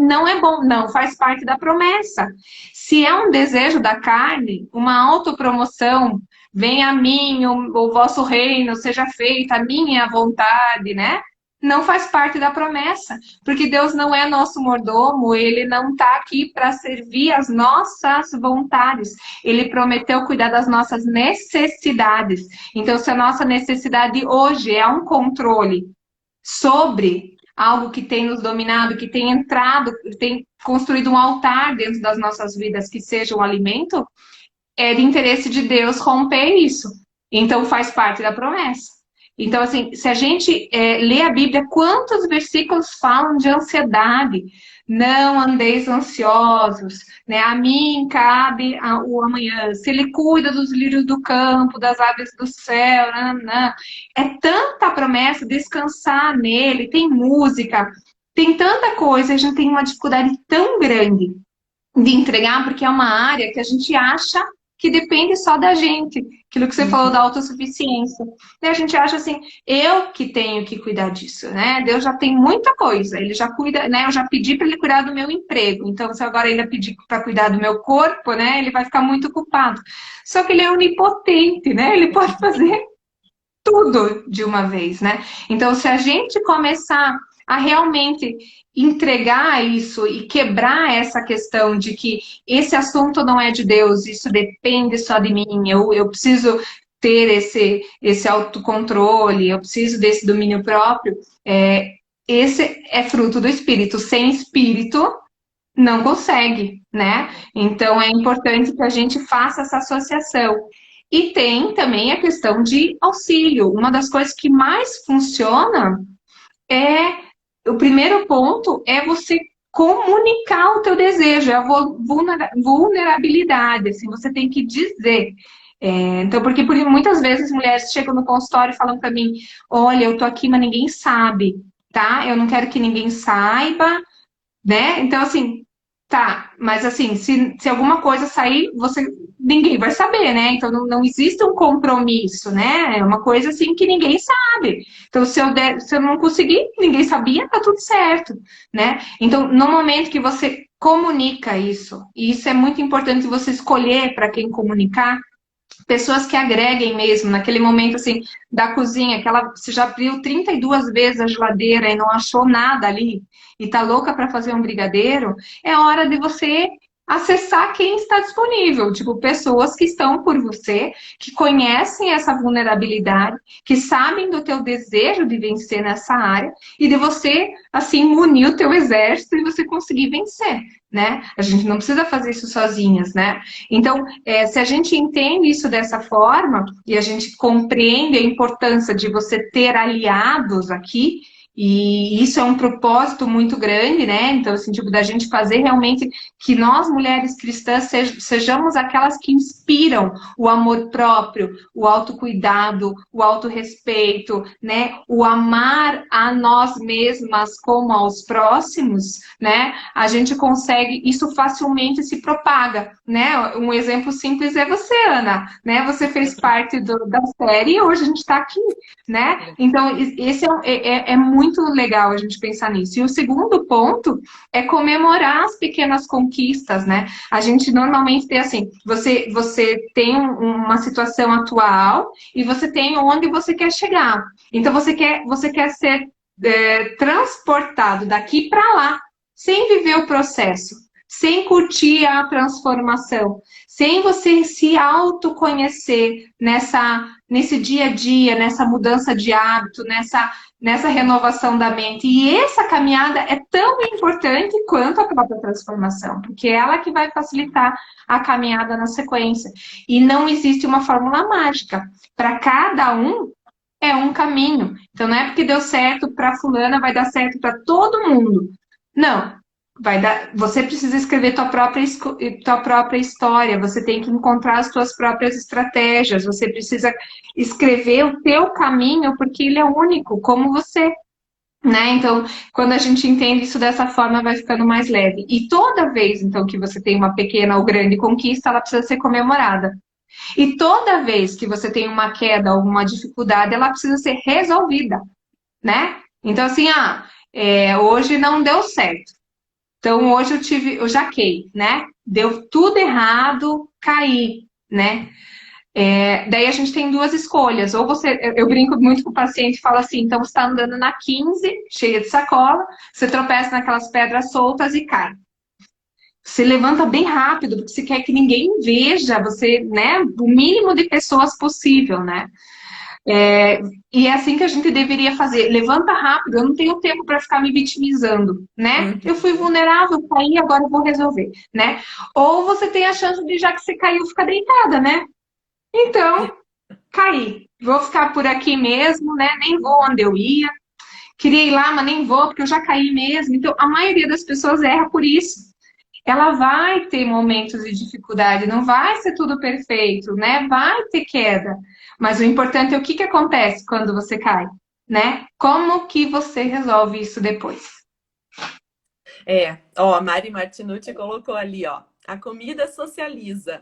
não é bom, não faz parte da promessa. Se é um desejo da carne, uma autopromoção, venha a mim, o vosso reino, seja feita a minha vontade, né? não faz parte da promessa, porque Deus não é nosso mordomo, ele não está aqui para servir as nossas vontades. Ele prometeu cuidar das nossas necessidades. Então, se a nossa necessidade hoje é um controle sobre algo que tem nos dominado, que tem entrado, tem construído um altar dentro das nossas vidas que seja o alimento, é de interesse de Deus romper isso. Então faz parte da promessa. Então, assim, se a gente lê a Bíblia, quantos versículos falam de ansiedade? Não andeis ansiosos, né? A mim cabe o amanhã. Se ele cuida dos lírios do campo, das aves do céu, nanã. É tanta promessa, descansar nele, tem música, tem tanta coisa, a gente tem uma dificuldade tão grande de entregar, porque é uma área que a gente acha que depende só da gente. Aquilo que você falou da autossuficiência. E a gente acha assim, eu que tenho que cuidar disso, né? Deus já tem muita coisa, ele já cuida, né? Eu já pedi para ele cuidar do meu emprego. Então, se agora ele pedir para cuidar do meu corpo, né? Ele vai ficar muito ocupado. Só que ele é onipotente, né? Ele pode fazer tudo de uma vez, né? Então, se a gente começar a realmente entregar isso e quebrar essa questão de que esse assunto não é de Deus, isso depende só de mim, eu preciso ter esse autocontrole, eu preciso desse domínio próprio, esse é fruto do Espírito. Sem Espírito, não consegue, né? Então, é importante que a gente faça essa associação. E tem também a questão de auxílio. Uma das coisas que mais funciona é... O primeiro ponto é você comunicar o teu desejo, é a vulnerabilidade, assim, você tem que dizer. Então, porque muitas vezes mulheres chegam no consultório e falam para mim, olha, eu tô aqui, mas ninguém sabe, tá? Eu não quero que ninguém saiba, né? Então, assim, tá, mas assim, se alguma coisa sair, ninguém vai saber, né? Então não existe um compromisso, né? É uma coisa assim que ninguém sabe. Então, se eu não conseguir, ninguém sabia, tá tudo certo, né? Então, no momento que você comunica isso, e isso é muito importante você escolher para quem comunicar, pessoas que agreguem mesmo, naquele momento assim, da cozinha, que você já abriu 32 vezes a geladeira e não achou nada ali, e tá louca para fazer um brigadeiro, é hora de você acessar quem está disponível, tipo, pessoas que estão por você, que conhecem essa vulnerabilidade, que sabem do teu desejo de vencer nessa área, e de você, assim, munir o teu exército e você conseguir vencer, né? A gente não precisa fazer isso sozinhas, né? Então, se a gente entende isso dessa forma, e a gente compreende a importância de você ter aliados aqui, e isso é um propósito muito grande, né? Então, assim, tipo, da gente fazer realmente que nós, mulheres cristãs, sejamos aquelas que inspiram o amor próprio, o autocuidado, o autorrespeito, né? O amar a nós mesmas como aos próximos, né? A gente consegue, isso facilmente se propaga, né? Um exemplo simples é você, Ana, né? Você fez parte da série e hoje a gente está aqui, né? Então, esse é muito legal a gente pensar nisso. E o segundo ponto é comemorar as pequenas conquistas, né? A gente normalmente tem assim, você tem uma situação atual e você tem onde você quer chegar. Então, você quer ser transportado daqui para lá, sem viver o processo, sem curtir a transformação, sem você se autoconhecer nesse dia a dia, nessa mudança de hábito, nessa renovação da mente. E essa caminhada é tão importante quanto a própria transformação, porque é ela que vai facilitar a caminhada na sequência. E não existe uma fórmula mágica. Para cada um, é um caminho. Então, não é porque deu certo para fulana, vai dar certo para todo mundo. Não. Você precisa escrever tua própria história, você tem que encontrar as tuas próprias estratégias, você precisa escrever o teu caminho, porque ele é único, como você, né? Então, quando a gente entende isso dessa forma, vai ficando mais leve. E toda vez, então, que você tem uma pequena ou grande conquista, ela precisa ser comemorada. E toda vez que você tem uma queda, alguma dificuldade, ela precisa ser resolvida, né? Então, assim, hoje não deu certo. Então, hoje eu jaquei, né? Deu tudo errado, caí, né? Daí a gente tem duas escolhas. Ou eu brinco muito com o paciente e falo assim, então você está andando na 15, cheia de sacola, você tropeça naquelas pedras soltas e cai. Você levanta bem rápido, porque você quer que ninguém veja, você, né, o mínimo de pessoas possível, né? E é assim que a gente deveria fazer. Levanta rápido, eu não tenho tempo para ficar me vitimizando, né? Eu fui Uhum. vulnerável, caí, agora eu vou resolver, né? Ou você tem a chance de, já que você caiu, ficar deitada, né? Então, caí. Vou ficar por aqui mesmo, né? Nem vou onde eu ia. Queria ir lá, mas nem vou, porque eu já caí mesmo. Então, a maioria das pessoas erra por isso. Ela vai ter momentos de dificuldade, não vai ser tudo perfeito, né? Vai ter queda. Mas o importante é o que que acontece quando você cai, né? Como que você resolve isso depois? Ó, a Mari Martinucci colocou ali, ó. A comida socializa.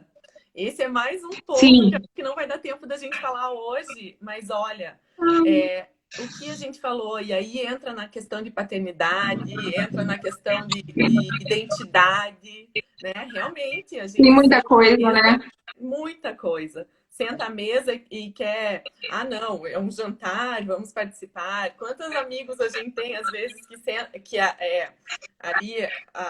Esse é mais um ponto que eu Sim. acho que não vai dar tempo da gente falar hoje, mas olha, o que a gente falou, e aí entra na questão de paternidade, entra na questão de identidade, né? Realmente, a Tem gente muita senta à coisa, mesa, né? muita coisa. Senta à mesa e quer, não, é um jantar, vamos participar. Quantos amigos a gente tem, às vezes, ali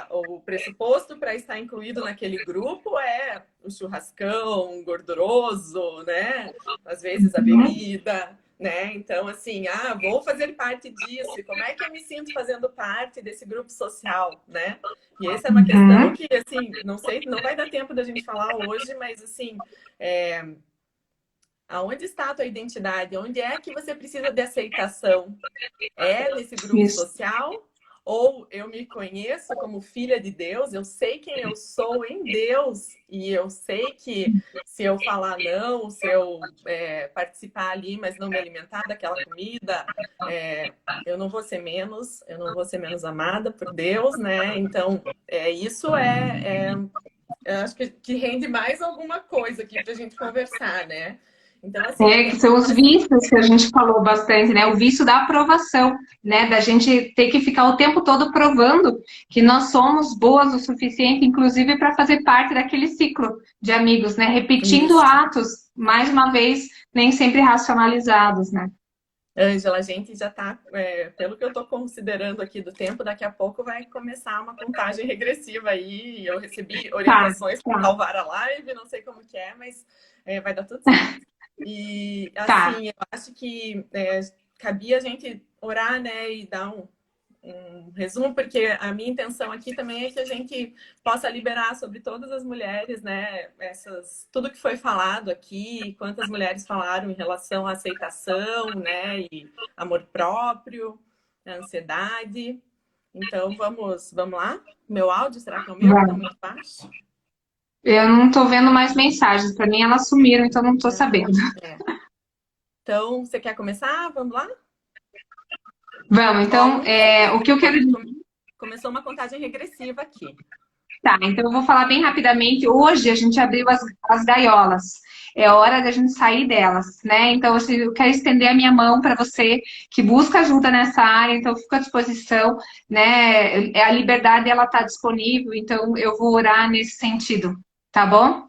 o pressuposto para estar incluído naquele grupo é o churrascão gorduroso, né? Às vezes a bebida, né? Então, assim, vou fazer parte disso. E como é que eu me sinto fazendo parte desse grupo social, né? E essa é uma questão Uhum. que, assim, não sei, não vai dar tempo da gente falar hoje, mas, assim, aonde está a tua identidade? Onde é que você precisa de aceitação? É nesse grupo Isso. social? Ou eu me conheço como filha de Deus, eu sei quem eu sou em Deus, e eu sei que se eu falar não, se eu participar ali, mas não me alimentar daquela comida, eu não vou ser menos, eu não vou ser menos amada por Deus, né? Então, isso eu acho que rende mais alguma coisa aqui para a gente conversar, né? Então, assim, é Que tempo são de os nós. vícios que a gente falou bastante, né? O vício da aprovação, né? Da gente ter que ficar o tempo todo provando que nós somos boas o suficiente, inclusive para fazer parte daquele ciclo de amigos, né? Repetindo Isso. atos, mais uma vez, nem sempre racionalizados, né? Ângela, a gente já está, pelo que eu estou considerando aqui do tempo, daqui a pouco vai começar uma contagem regressiva aí. Eu recebi Tá, orientações para tá, salvar a live, não sei como que é, mas vai dar tudo certo. E tá. assim, eu acho que cabia a gente orar, né, e dar um resumo, porque a minha intenção aqui também é que a gente possa liberar sobre todas as mulheres, né, tudo que foi falado aqui, quantas mulheres falaram em relação à aceitação, né, e amor próprio, a ansiedade. Então, vamos lá? Meu áudio, será que é o meu que está Vai. muito baixo? Eu não tô vendo mais mensagens. Para mim, elas sumiram, então não tô Não. sabendo. É. Então, você quer começar? Vamos lá? Vamos, Ó, então, 1, o que eu quero. começou uma contagem regressiva aqui. Tá, então eu vou falar bem rapidamente. Hoje a gente abriu as gaiolas. É hora da gente sair delas, né? Então, assim, eu quero estender a minha mão para você que busca ajuda nessa área, então eu fico à disposição, né? A liberdade ela está disponível, então eu vou orar nesse sentido, tá bom?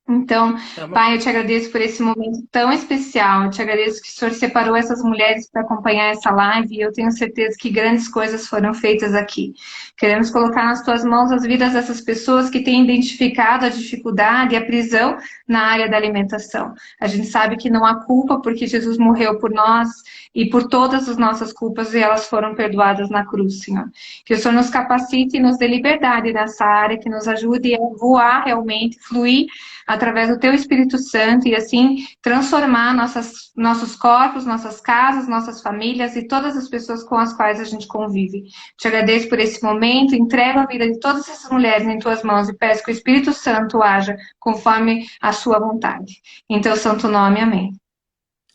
Então, Vamos. Pai, eu te agradeço por esse momento tão especial. Eu te agradeço que o Senhor separou essas mulheres para acompanhar essa live e eu tenho certeza que grandes coisas foram feitas aqui. Queremos colocar nas tuas mãos as vidas dessas pessoas que têm identificado a dificuldade e a prisão na área da alimentação. A gente sabe que não há culpa porque Jesus morreu por nós e por todas as nossas culpas e elas foram perdoadas na cruz, Senhor. Que o Senhor nos capacite e nos dê liberdade nessa área, que nos ajude a voar realmente, fluir através do Teu Espírito Santo e assim transformar nossos corpos, nossas casas, nossas famílias e todas as pessoas com as quais a gente convive. Te agradeço por esse momento, entrego a vida de todas essas mulheres em Tuas mãos e peço que o Espírito Santo haja conforme a Sua vontade. Em Teu santo nome, amém.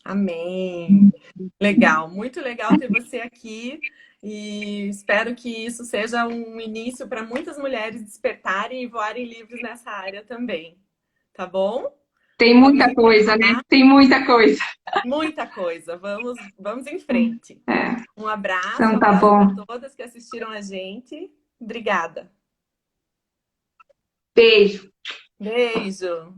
Amém. Legal, muito legal ter você aqui e espero que isso seja um início para muitas mulheres despertarem e voarem livres nessa área também. Tá bom? Tem Vamos muita coisa, né? encerrar. Tem muita coisa. Muita coisa. Vamos em frente. É, Um então tá abraço para bom. todas que assistiram a gente. Obrigada. Beijo. Beijo.